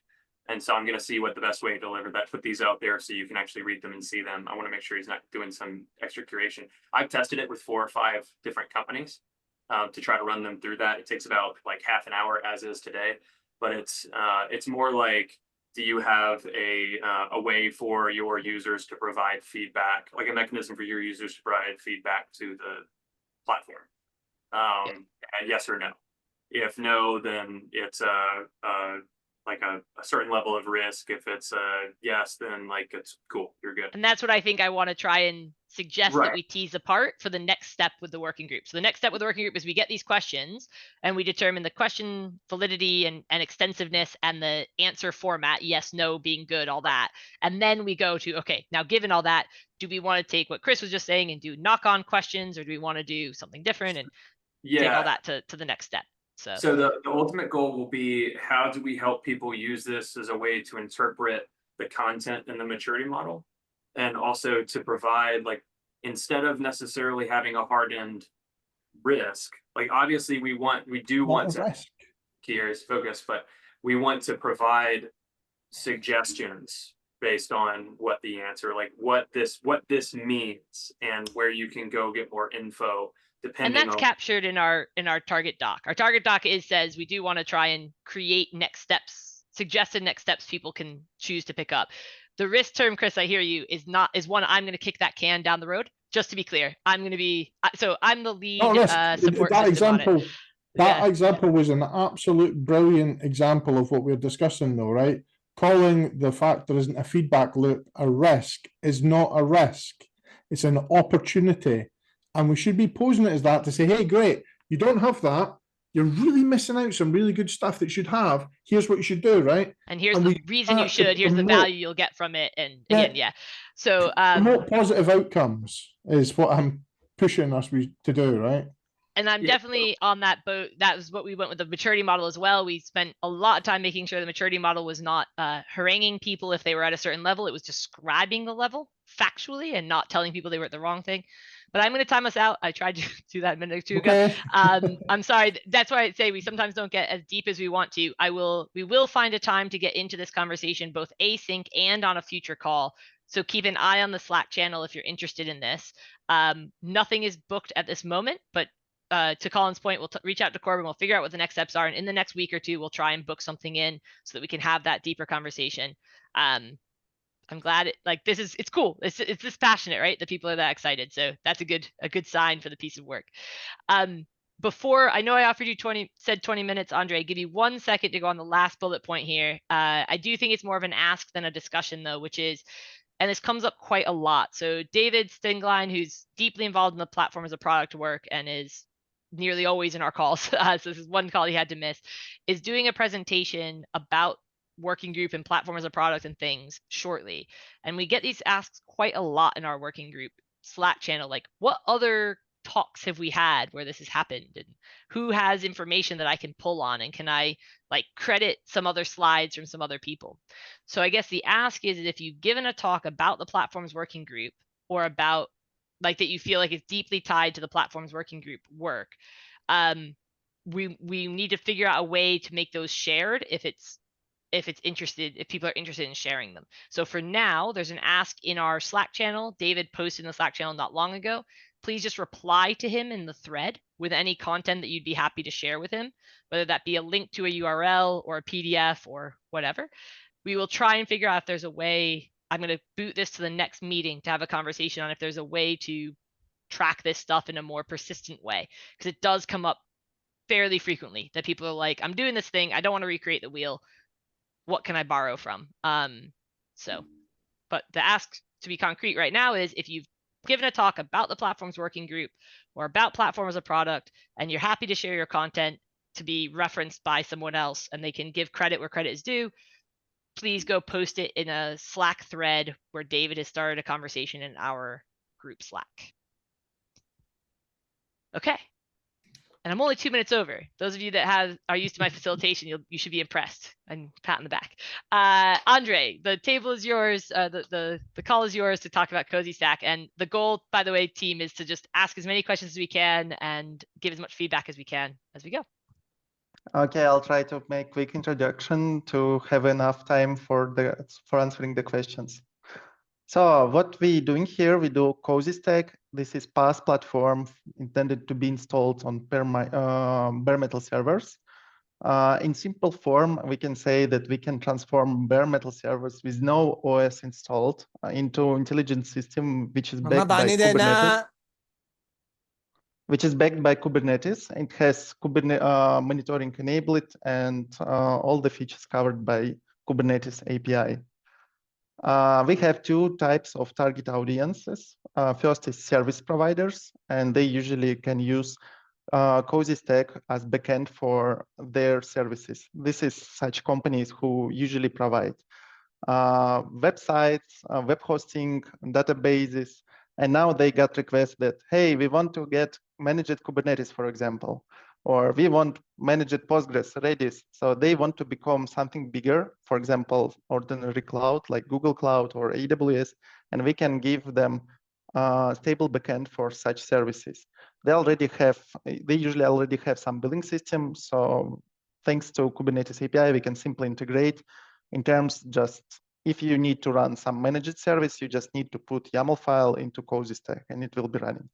And so I'm going to see what the best way to deliver that, put these out there so you can actually read them and see them. I want to make sure he's not doing some extra curation. I've tested it with 4 or 5 different companies to try to run them through that. It takes about half an hour as is today, but it's more like, do you have a way for your users to provide feedback, like a mechanism for your users to provide feedback to the platform? And yes or no. If no, then it's a certain level of risk. If it's a yes, then it's cool, you're good. And that's what I think I want to try and suggest that we tease apart for the next step with the working group. So the next step with the working group is we get these questions and we determine the question validity and extensiveness and the answer format, yes, no, being good, all that. And then we go to, okay, now given all that, do we want to take what Chris was just saying and do knock-on questions, or do we want to do something different and take all that to the next step? So the ultimate goal will be, how do we help people use this as a way to interpret the content in the maturity model? And also to provide, like, instead of necessarily having a hardened risk, like obviously we do want to risk. key areas of focus, but we want to provide suggestions based on what the answer, like what this means and where you can go get more info. And that's captured in our target doc. Our target doc says we do want to try and create next steps, suggested next steps people can choose to pick up. The risk term, Chris, I hear you, is one I'm going to kick that can down the road. Just to be clear, I'm going to be, so I'm the lead support that system on example. it. That example was an absolute brilliant example of what we're discussing, though, right? Calling the fact there isn't a feedback loop a risk is not a risk. It's an opportunity. And we should be posing it as that to say, hey, great, you don't have that. You're really missing out some really good stuff that you should have. Here's what you should do, right? And here's the reason you should. Here's the value you'll get from it. And again, So promote positive outcomes is what I'm pushing us to do, right? And I'm definitely on that boat. That was what we went with the maturity model as well. We spent a lot of time making sure the maturity model was not haranguing people if they were at a certain level. It was describing the level factually and not telling people they were at the wrong thing. But I'm going to time us out. I tried to do that a minute or two ago. I'm sorry. That's why I say we sometimes don't get as deep as we want to. We will find a time to get into this conversation, both async and on a future call. So keep an eye on the Slack channel if you're interested in this. Nothing is booked at this moment, but to Colin's point, we'll reach out to Corbin. We'll figure out what the next steps are. And in the next week or two, we'll try and book something in so that we can have that deeper conversation. I'm glad it's cool. It's this passionate, right? The people are that excited. So that's a good sign for the piece of work. Before, I know I offered you 20 minutes, Andre, give you 1 second to go on the last bullet point here. I do think it's more of an ask than a discussion though, which is, and this comes up quite a lot. So David Stingline, who's deeply involved in the platform as a product work and is nearly always in our calls, so this is one call he had to miss, is doing a presentation about working group and platform as a product and things shortly. And we get these asks quite a lot in our working group Slack channel, like what other talks have we had where this has happened, and who has information that I can pull on, and can I credit some other slides from some other people? So I guess the ask is that if you've given a talk about the platform's working group, or about that you feel like it's deeply tied to the platform's working group work, we need to figure out a way to make those shared if people are interested in sharing them. So for now, there's an ask in our Slack channel. David posted in the Slack channel not long ago. Please just reply to him in the thread with any content that you'd be happy to share with him, whether that be a link to a URL or a PDF or whatever. We will try and figure out if there's a way. I'm going to boot this to the next meeting to have a conversation on if there's a way to track this stuff in a more persistent way, because it does come up fairly frequently that people are like, I'm doing this thing, I don't want to recreate the wheel. What can I borrow from? But the ask to be concrete right now is, if you've given a talk about the platform's working group or about platform as a product, and you're happy to share your content to be referenced by someone else and they can give credit where credit is due, please go post it in a Slack thread where David has started a conversation in our group Slack. Okay. And I'm only 2 minutes over. Those of you that are used to my facilitation, you should be impressed. And pat on the back. Andre, the table is yours. The call is yours to talk about Cozy Stack. And the goal, by the way, team, is to just ask as many questions as we can and give as much feedback as we can as we go. Okay, I'll try to make quick introduction to have enough time for answering the questions. So what we doing here, we do Cozy Stack. This is PaaS platform intended to be installed on bare metal servers. In simple form, we can say that we can transform bare metal servers with no OS installed into intelligent system, which is backed by Kubernetes. It has monitoring enabled and all the features covered by Kubernetes API. We have two types of target audiences. First is service providers, and they usually can use Cozy Stack as backend for their services. This is such companies who usually provide websites, web hosting, databases, and now they got requests that, hey, we want to get managed Kubernetes, for example. or we want managed Postgres, Redis. So they want to become something bigger, for example, ordinary cloud like Google Cloud or AWS, and we can give them a stable backend for such services. They usually already have some billing system. So thanks to Kubernetes API, we can simply integrate in terms just if you need to run some managed service, you just need to put YAML file into Cozy Stack and it will be running.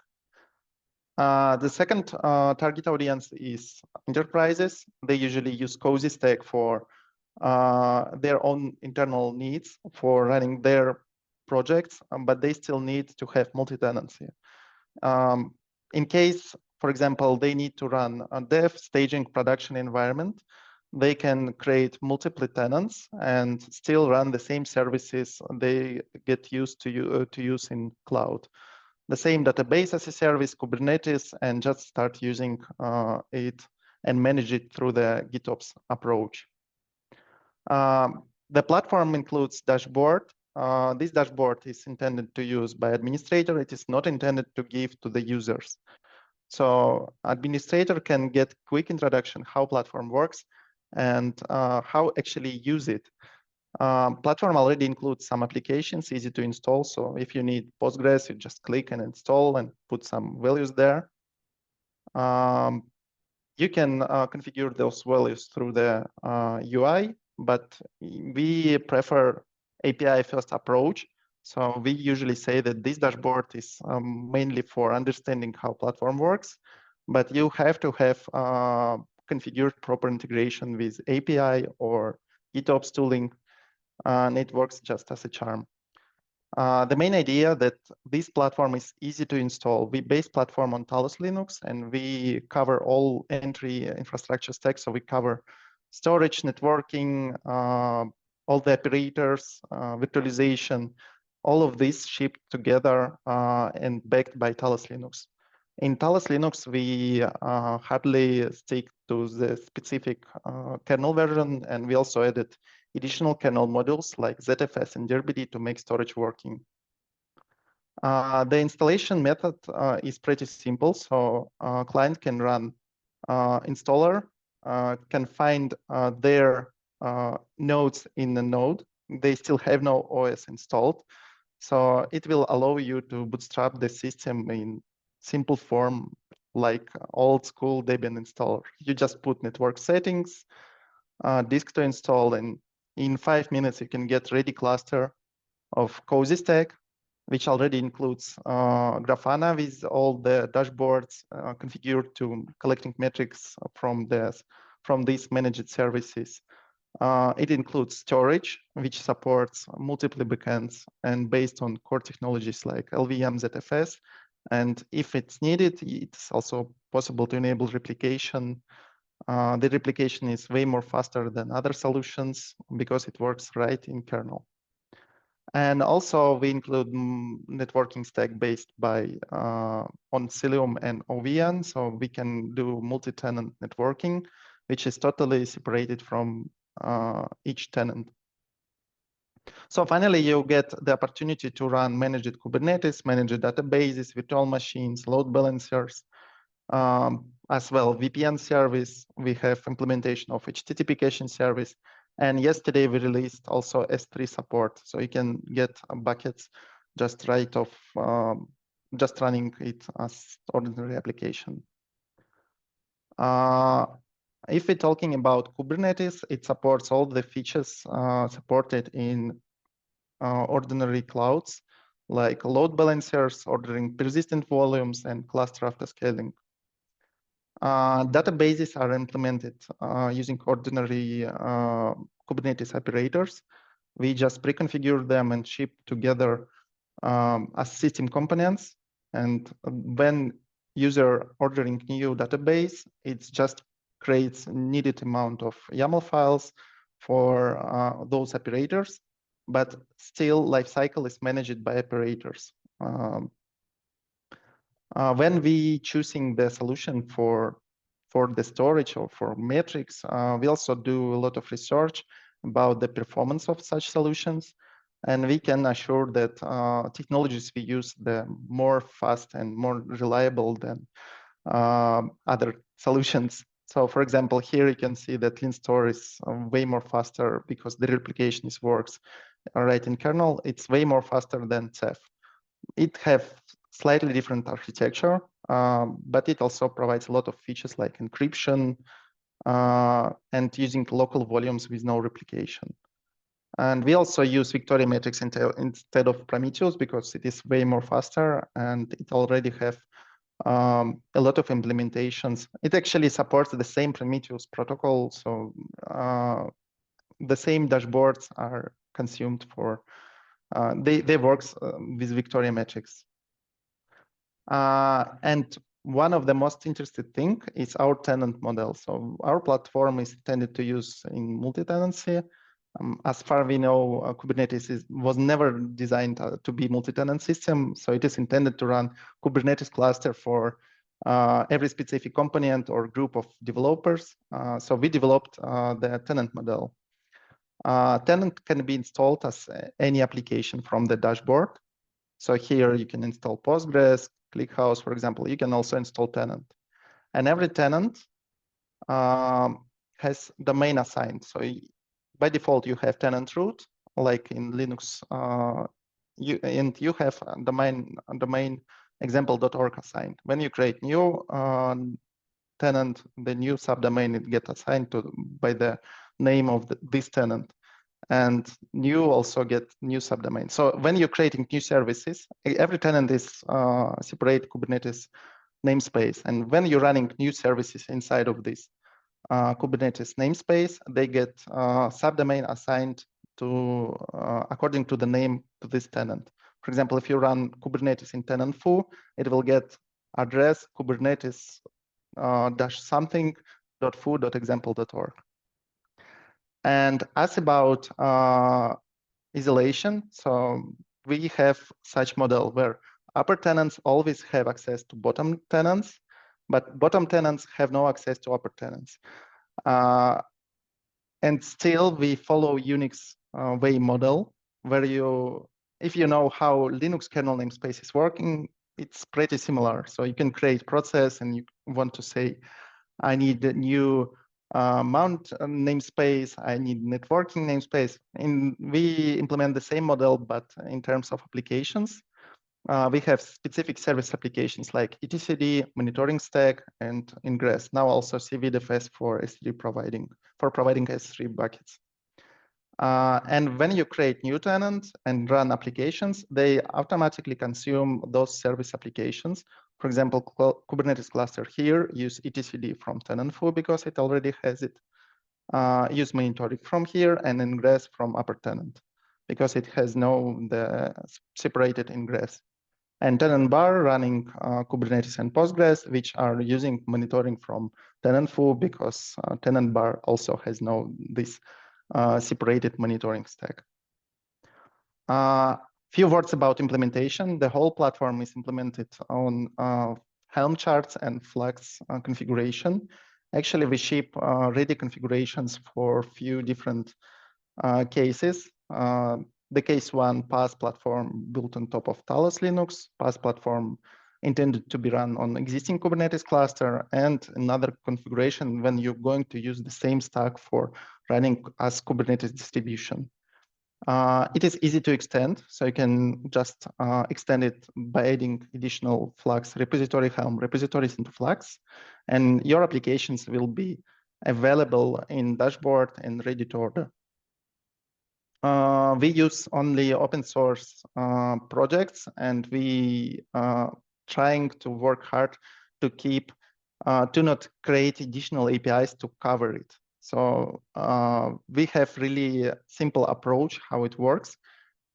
The second target audience is enterprises. They usually use Cozy Stack for their own internal needs for running their projects, but they still need to have multi-tenancy. In case, for example, they need to run a dev, staging, production environment, they can create multiple tenants and still run the same services they get used to use in cloud. The same database as a service, Kubernetes, and just start using it and manage it through the GitOps approach. The platform includes dashboard. This dashboard is intended to use by administrator. It is not intended to give to the users. So administrator can get quick introduction how platform works and how actually use it. Platform already includes some applications, easy to install. So if you need Postgres, you just click and install and put some values there. You can configure those values through the UI, but we prefer API first approach. So we usually say that this dashboard is mainly for understanding how platform works, but you have to have configured proper integration with API or GitOps tooling, and it works just as a charm. The main idea that this platform is easy to install. We base platform on Talos Linux, and we cover all entry infrastructure stacks. So we cover storage, networking, all the operators, virtualization, all of this shipped together and backed by Talos Linux. In Talos Linux, we hardly stick to the specific kernel version, and we also added additional kernel modules like ZFS and DRBD to make storage working. The installation method is pretty simple. So client can run installer, can find their nodes in the node. They still have no OS installed. So it will allow you to bootstrap the system in simple form, like old school Debian installer. You just put network settings, disk to install, and in 5 minutes, you can get ready cluster of Cozy Stack, which already includes Grafana with all the dashboards configured to collecting metrics from these managed services. It includes storage, which supports multiple backends and based on core technologies like LVM, ZFS. And if it's needed, it's also possible to enable replication. The replication is way more faster than other solutions because it works right in kernel. And also we include networking stack based on Cilium and OVN. So we can do multi-tenant networking, which is totally separated from each tenant. So finally, you get the opportunity to run managed Kubernetes, managed databases, virtual machines, load balancers, as well VPN service. We have implementation of HTTP caching service. And yesterday we released also S3 support. So you can get buckets just right off, just running it as ordinary application. If we're talking about Kubernetes, it supports all the features supported in ordinary clouds, like load balancers, ordering persistent volumes, and cluster autoscaling. Databases are implemented using ordinary Kubernetes operators. We just pre-configure them and ship together as system components. And when user ordering new database, it just creates needed amount of YAML files for those operators, but still lifecycle is managed by operators. When we choosing the solution for the storage or for metrics, we also do a lot of research about the performance of such solutions. And we can assure that technologies we use, the more fast and more reliable than other solutions. So for example, here you can see that LeanStore is way more faster because the replication works right in kernel. It's way more faster than Ceph. It have slightly different architecture, but it also provides a lot of features like encryption and using local volumes with no replication. And we also use Victoria Matrix instead of Prometheus because it is way more faster and it already have a lot of implementations. It actually supports the same Prometheus protocol, so the same dashboards are consumed for, they works with Victoria Matrix. And one of the most interesting thing is our tenant model. So our platform is intended to use in multi-tenancy. As far we know, Kubernetes was never designed to be multi-tenant system. So it is intended to run Kubernetes cluster for every specific component or group of developers. So we developed the tenant model. Tenant can be installed as any application from the dashboard. So here you can install Postgres, ClickHouse, for example. You can also install tenant. And every tenant has domain assigned. So by default, you have tenant root, like in Linux, you have a domain example.org assigned. When you create new tenant, the new subdomain it gets assigned to by the name of this tenant. And you also get new subdomain. So when you're creating new services, every tenant is separate Kubernetes namespace. And when you're running new services inside of this Kubernetes namespace, they get subdomain assigned to according to the name to this tenant. For example, if you run Kubernetes in tenant foo, it will get address Kubernetes dash something .foo.example.org. And as about isolation, so we have such model where upper tenants always have access to bottom tenants, but bottom tenants have no access to upper tenants. And still we follow Unix way model where if you know how Linux kernel namespace is working, it's pretty similar. So you can create process and you want to say, I need a new mount namespace, I need networking namespace. And we implement the same model, but in terms of applications. We have specific service applications like etcd, monitoring stack, and ingress. Now also CVDFS for S3 providing S3 buckets. And when you create new tenants and run applications, they automatically consume those service applications. For example, Kubernetes cluster here use etcd from tenant foo because it already has it. Use monitoring from here and ingress from upper tenant because it has the separated ingress. And tenant bar running Kubernetes and Postgres, which are using monitoring from tenant foo because tenant bar also has this separated monitoring stack. Few words about implementation. The whole platform is implemented on Helm charts and Flux configuration. Actually, we ship ready configurations for few different cases. The case one, PaaS platform built on top of Talos Linux, PaaS platform intended to be run on existing Kubernetes cluster, and another configuration when you're going to use the same stack for running as Kubernetes distribution. It is easy to extend, so you can just extend it by adding additional Flux repository, Helm repositories into Flux, and your applications will be available in dashboard and ready to order. We use only open source projects, and we trying to work hard to not create additional APIs to cover it. So we have really simple approach how it works,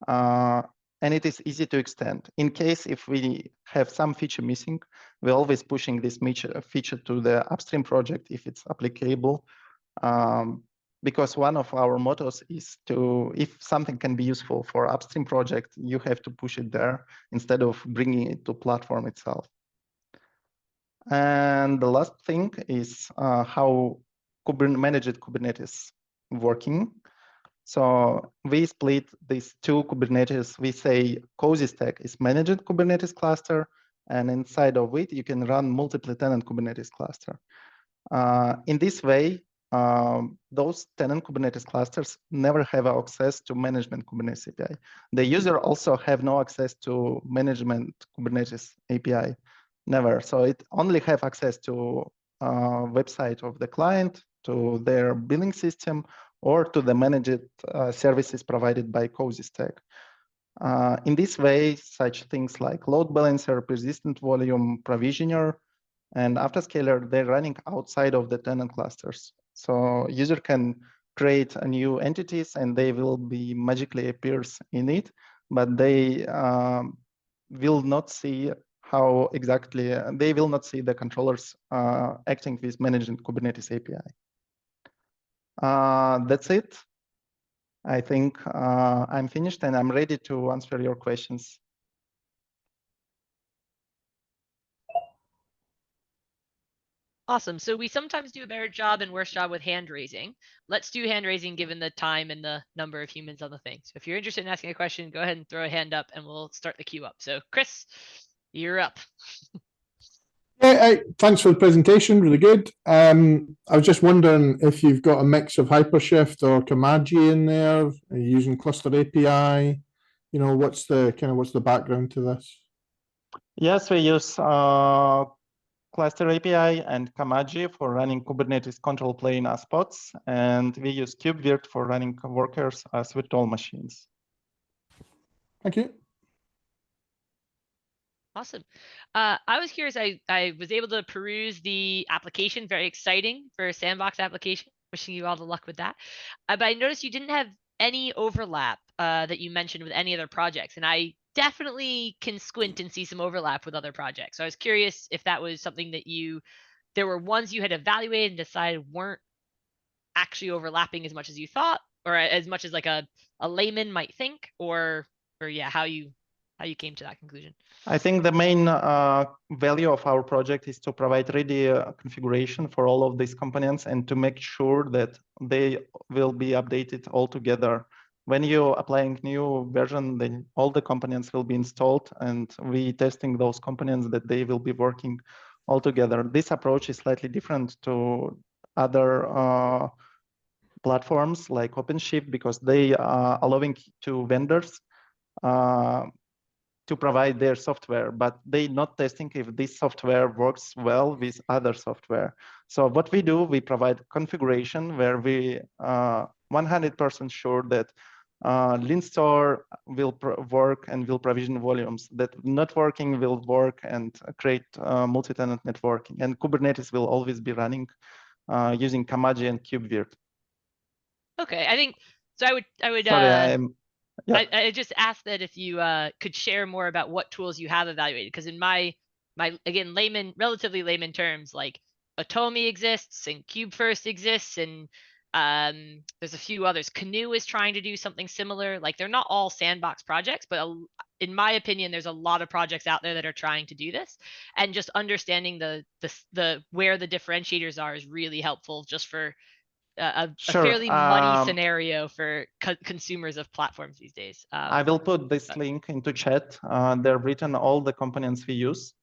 and it is easy to extend. In case if we have some feature missing, we're always pushing this feature to the upstream project if it's applicable. Because one of our mottos is if something can be useful for upstream project, you have to push it there instead of bringing it to platform itself. And the last thing is how managed Kubernetes working. So we split these two Kubernetes. We say cozy stack is managed Kubernetes cluster, and inside of it, you can run multi-tenant Kubernetes cluster. In this way, those tenant Kubernetes clusters never have access to management Kubernetes API. The user also have no access to management Kubernetes API, never. So it only have access to website of the client, to their billing system, or to the managed services provided by Cozy Stack. In this way, such things like load balancer, persistent volume, provisioner, and autoscaler, they're running outside of the tenant clusters. So user can create a new entities and they will be magically appears in it, but they will not see how exactly, they will not see the controllers acting with managing Kubernetes API. That's it. I think I'm finished and I'm ready to answer your questions. Awesome. So we sometimes do a better job and worse job with hand raising. Let's do hand raising given the time and the number of humans on the thing. So if you're interested in asking a question, go ahead and throw a hand up and we'll start the queue up. So Chris, you're up. Yeah, thanks for the presentation. Really good. I was just wondering if you've got a mix of Hypershift or Kamaji in there. Are you using Cluster API? You know, what's the background to this? Yes, we use Cluster API and Kamaji for running Kubernetes control plane as pods, and we use KubeVirt for running workers as virtual machines. Thank you. Awesome. I was curious, I was able to peruse the application, very exciting for a sandbox application. Wishing you all the luck with that. But I noticed you didn't have any overlap that you mentioned with any other projects. And I definitely can squint and see some overlap with other projects. So I was curious if that was something that there were ones you had evaluated and decided weren't actually overlapping as much as you thought, or as much as like a layman might think, or yeah, how you came to that conclusion. I think the main value of our project is to provide ready configuration for all of these components and to make sure that they will be updated all together. When you're applying new version, then all the components will be installed and we testing those components that they will be working all together. This approach is slightly different to other platforms like OpenShift because they are allowing to vendors to provide their software, but they not testing if this software works well with other software. So what we do, we provide configuration where we 100% sure that LeanStore will work and will provision volumes, that not working will work and create multi-tenant networking. And Kubernetes will always be running using Kamaji and KubeVirt. Okay, I think so. I would. Sorry, yeah. I just asked that if you could share more about what tools you have evaluated, because in my again relatively layman terms, like Atomi exists and KubeFirst exists, and there's a few others. Canoe is trying to do something similar. Like they're not all sandbox projects, but in my opinion, there's a lot of projects out there that are trying to do this, and just understanding the where the differentiators are is really helpful just for a fairly muddy scenario for consumers of platforms these days. I will put this link into chat. They're written all the components we use.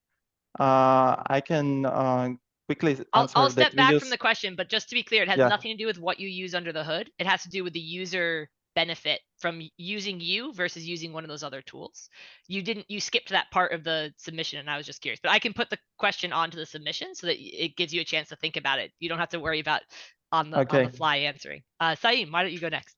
I can quickly answer. I'll step back from the question, but just to be clear, it has nothing to do with what you use under the hood. It has to do with the user benefit from using you versus using one of those other tools. You skipped that part of the submission, and I was just curious. But I can put the question onto the submission so that it gives you a chance to think about it. You don't have to worry about on the fly answering. Saeem, why don't you go next?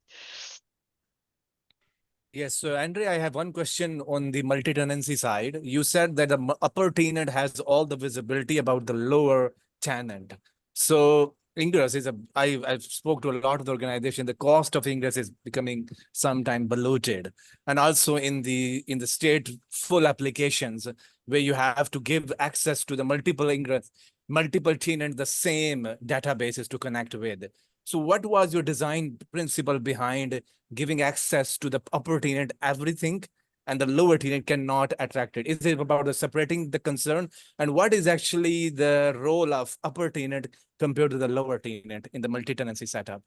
Yes, so Andre, I have one question on the multi-tenancy side. You said that the upper tenant has all the visibility about the lower tenant. So ingress is I've spoke to a lot of the organization. The cost of ingress is becoming sometime bloated, and also in the stateful applications where you have to give access to the multiple ingress, multiple tenant, the same databases to connect with. So what was your design principle behind giving access to the upper tenant everything and the lower tenant cannot attract it? Is it about separating the concern? And what is actually the role of upper tenant compared to the lower tenant in the multi-tenancy setup?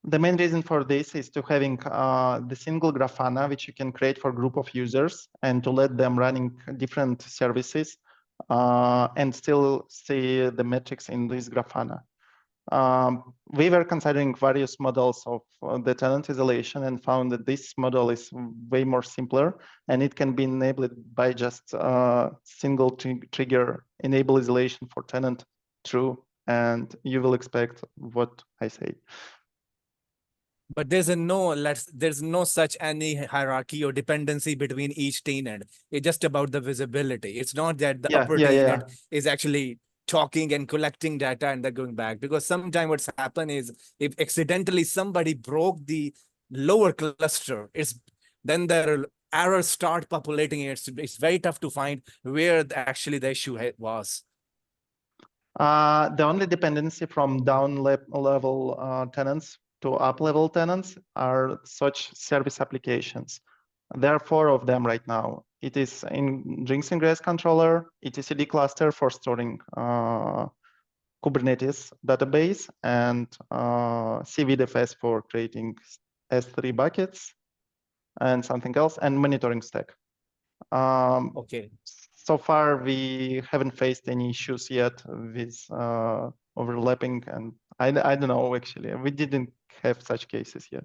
The main reason for this is to having the single Grafana, which you can create for a group of users and to let them running different services and still see the metrics in this Grafana. We were considering various models of the tenant isolation and found that this model is way more simpler and it can be enabled by just single trigger enable isolation for tenant true, and you will expect what I say. But there's no such any hierarchy or dependency between each tenant. It's just about the visibility. It's not that the upper tenant is actually talking and collecting data and then going back. Because sometimes what's happened is if accidentally somebody broke the lower cluster, then the errors start populating. It's very tough to find where actually the issue was. The only dependency from down level tenants to up level tenants are such service applications. There are 4 of them right now. It is in Drinks Ingress controller, etcd cluster for storing Kubernetes database, and CVDFS for creating S3 buckets and something else, and monitoring stack. Okay. So far, we haven't faced any issues yet with overlapping, and I don't know, actually. We didn't have such cases yet.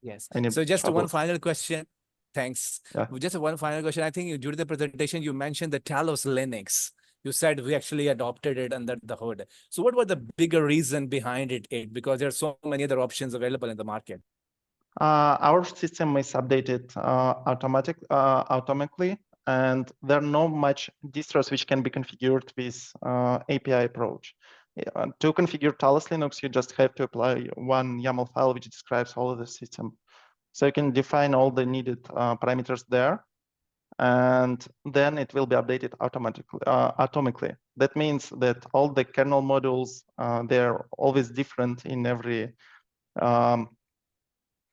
Yes. So just one final question. Thanks. Yeah. Just one final question. I think during the presentation, you mentioned the Talos Linux. You said we actually adopted it under the hood. So what was the bigger reason behind it? Because there are so many other options available in the market. Our system is updated automatically, and there are not much distros which can be configured with API approach. To configure Talos Linux, you just have to apply one YAML file which describes all of the system. So you can define all the needed parameters there, and then it will be updated atomically. That means that all the kernel modules, they're always different in every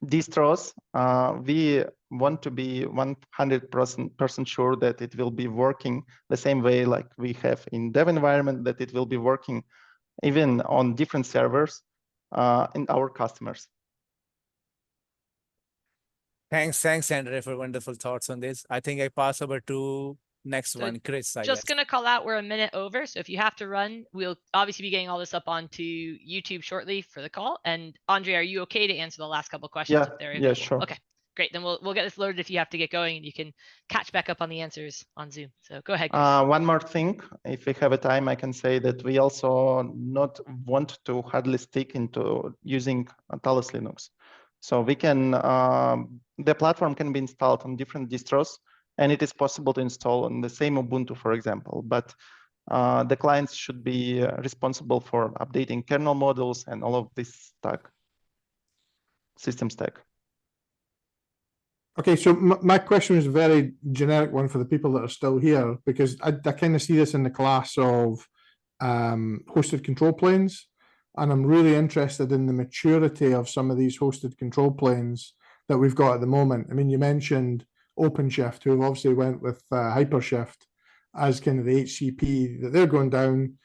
distros. We want to be 100% sure that it will be working the same way like we have in dev environment, that it will be working even on different servers in our customers. Thanks, Andre, for wonderful thoughts on this. I think I pass over to next one, Chris. Just gonna call out, we're a minute over, so if you have to run, we'll obviously be getting all this up onto YouTube shortly for the call. And Andre, are you okay to answer the last couple of questions if they're available? Yeah, sure. Okay, great. Then we'll get this loaded if you have to get going, and you can catch back up on the answers on Zoom. So go ahead, Chris. One more thing, if we have a time, I can say that we also not want to hardly stick into using Talos Linux. So we can, the platform can be installed on different distros, and it is possible to install on the same Ubuntu, for example, but the clients should be responsible for updating kernel modules and all of this stack, system stack. Okay, so my question is a very generic one for the people that are still here, because I kind of see this in the class of hosted control planes, and I'm really interested in the maturity of some of these hosted control planes that we've got at the moment. I mean, you mentioned OpenShift, who obviously went with HyperShift as kind of the HCP that they're going down.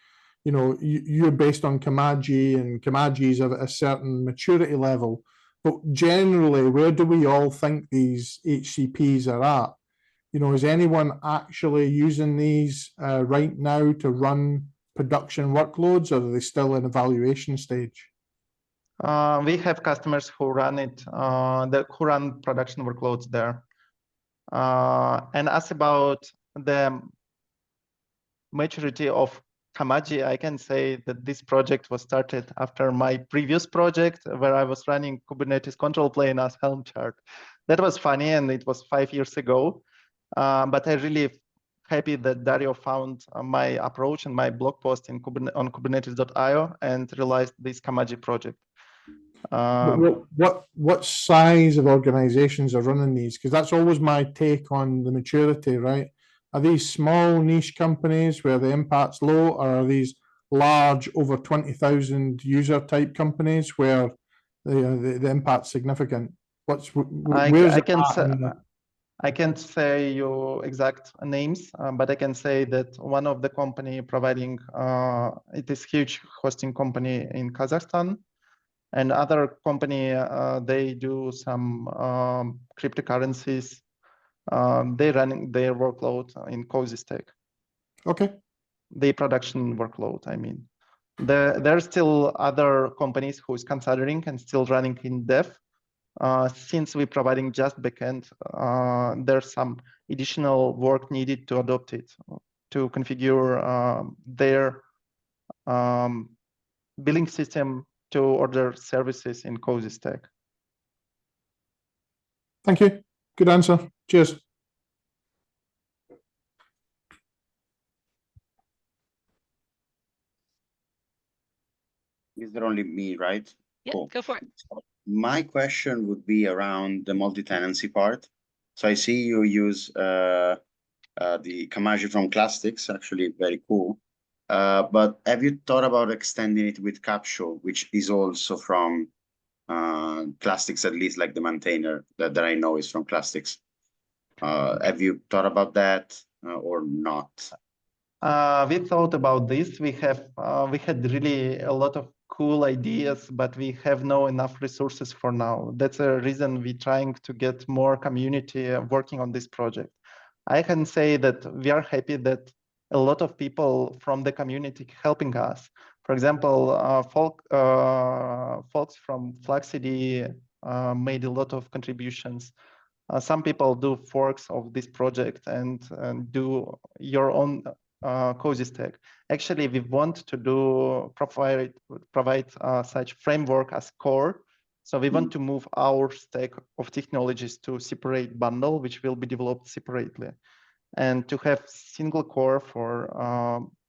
You know, you're based on Kamaji, and Kamaji's at a certain maturity level. But generally, where do we all think these HCPs are at? You know, is anyone actually using these right now to run production workloads, or are they still in evaluation stage? We have customers who run it, who run production workloads there. And as about the maturity of Kamaji, I can say that this project was started after my previous project where I was running Kubernetes control plane as Helm chart. That was funny, and it was 5 years ago. But I'm really happy that Dario found my approach and my blog post on kubernetes.io and realized this Kamaji project. What size of organizations are running these? Because that's always my take on the maturity, right? Are these small niche companies where the impact's low, or are these large, over 20,000 user type companies where the impact's significant? I can't say your exact names, but I can say that one of the company providing it is huge hosting company in Kazakhstan, And other company, they do some cryptocurrencies. They running their workload in Cozy Stack. Okay. The production workload, I mean. There are still other companies who is considering and still running in dev. Since we're providing just backend, there's some additional work needed to adopt it, to configure their billing system to order services in Cozy Stack. Thank you. Good answer. Cheers. Is there only me, right? Yeah, Cool. go for it. My question would be around the multi-tenancy part. So I see you use the Kamaji from Classics, actually very cool. But have you thought about extending it with Capsule, which is also from Classics, at least like the maintainer that I know is from Classics? Have you thought about that or not? We thought about this. We had really a lot of cool ideas, but we have no enough resources for now. That's a reason we're trying to get more community working on this project. I can say that we are happy that a lot of people from the community helping us. For example, folks from Flaxcd made a lot of contributions. Some people do forks of this project and do your own Cozy Stack. Actually, we want to provide such framework as core. So we want to move our stack of technologies to separate bundle, which will be developed separately, and to have single core for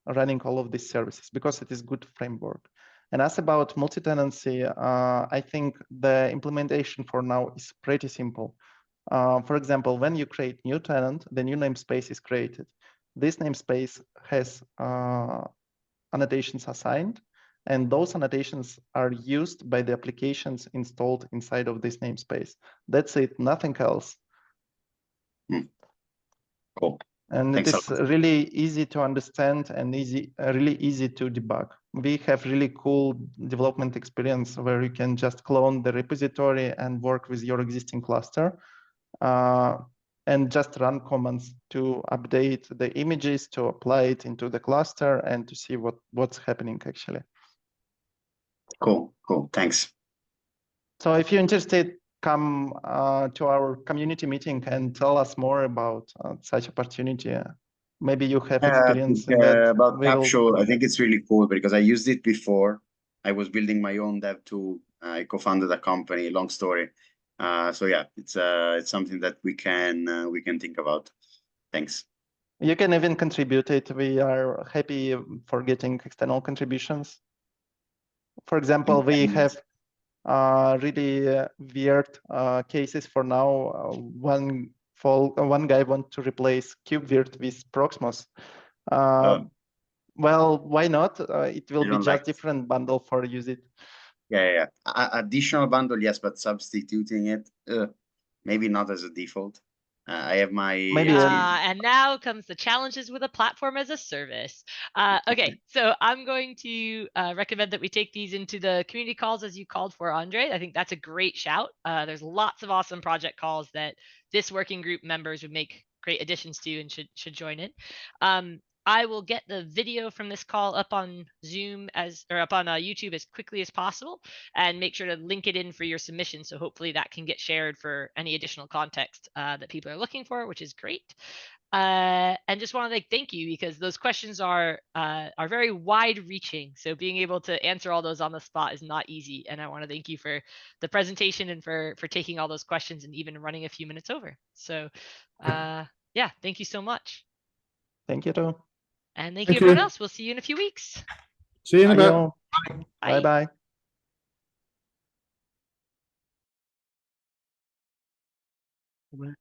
running all of these services, because it is good framework. And as about multi-tenancy, I think the implementation for now is pretty simple. For example, when you create new tenant, the new namespace is created. This namespace has annotations assigned, and those annotations are used by the applications installed inside of this namespace. That's it, nothing else. Cool. And Thanks it is really easy to understand and really easy to debug. We have really cool development experience where you can just clone the repository and work with your existing cluster. And just run commands to update the images, to apply it into the cluster, and to see what's happening actually. Cool, thanks. So if you're interested, come to our community meeting and tell us more about such opportunity. Maybe you have experience in that. About Capsule, I think it's really cool because I used it before. I was building my own dev tool. I co-founded a company, long story. So yeah, it's something that we can think about. Thanks. You can even contribute it. We are happy for getting external contributions. For example, we have really weird cases for now. One guy wants to replace KubeVirt with Proxmox. Well, why not? It will be just different bundle for use it. Yeah. Additional bundle, yes, but substituting it, maybe not as a default. I have my and now comes the challenges with a platform as a service. Okay, so I'm going to recommend that we take these into the community calls as you called for, Andre. I think that's a great shout. There's lots of awesome project calls that this working group members would make great additions to and should join in. I will get the video from this call up on Zoom up on YouTube as quickly as possible, and make sure to link it in for your submission. So hopefully that can get shared for any additional context that people are looking for, which is great. And just want to thank you, because those questions are very wide-reaching. So being able to answer all those on the spot is not easy. And I want to thank you for the presentation and for taking all those questions and even running a few minutes over. So yeah, thank you so much. Thank you too. And thank you everyone else. We'll see you in a few weeks. See you in a bit. Bye. Bye.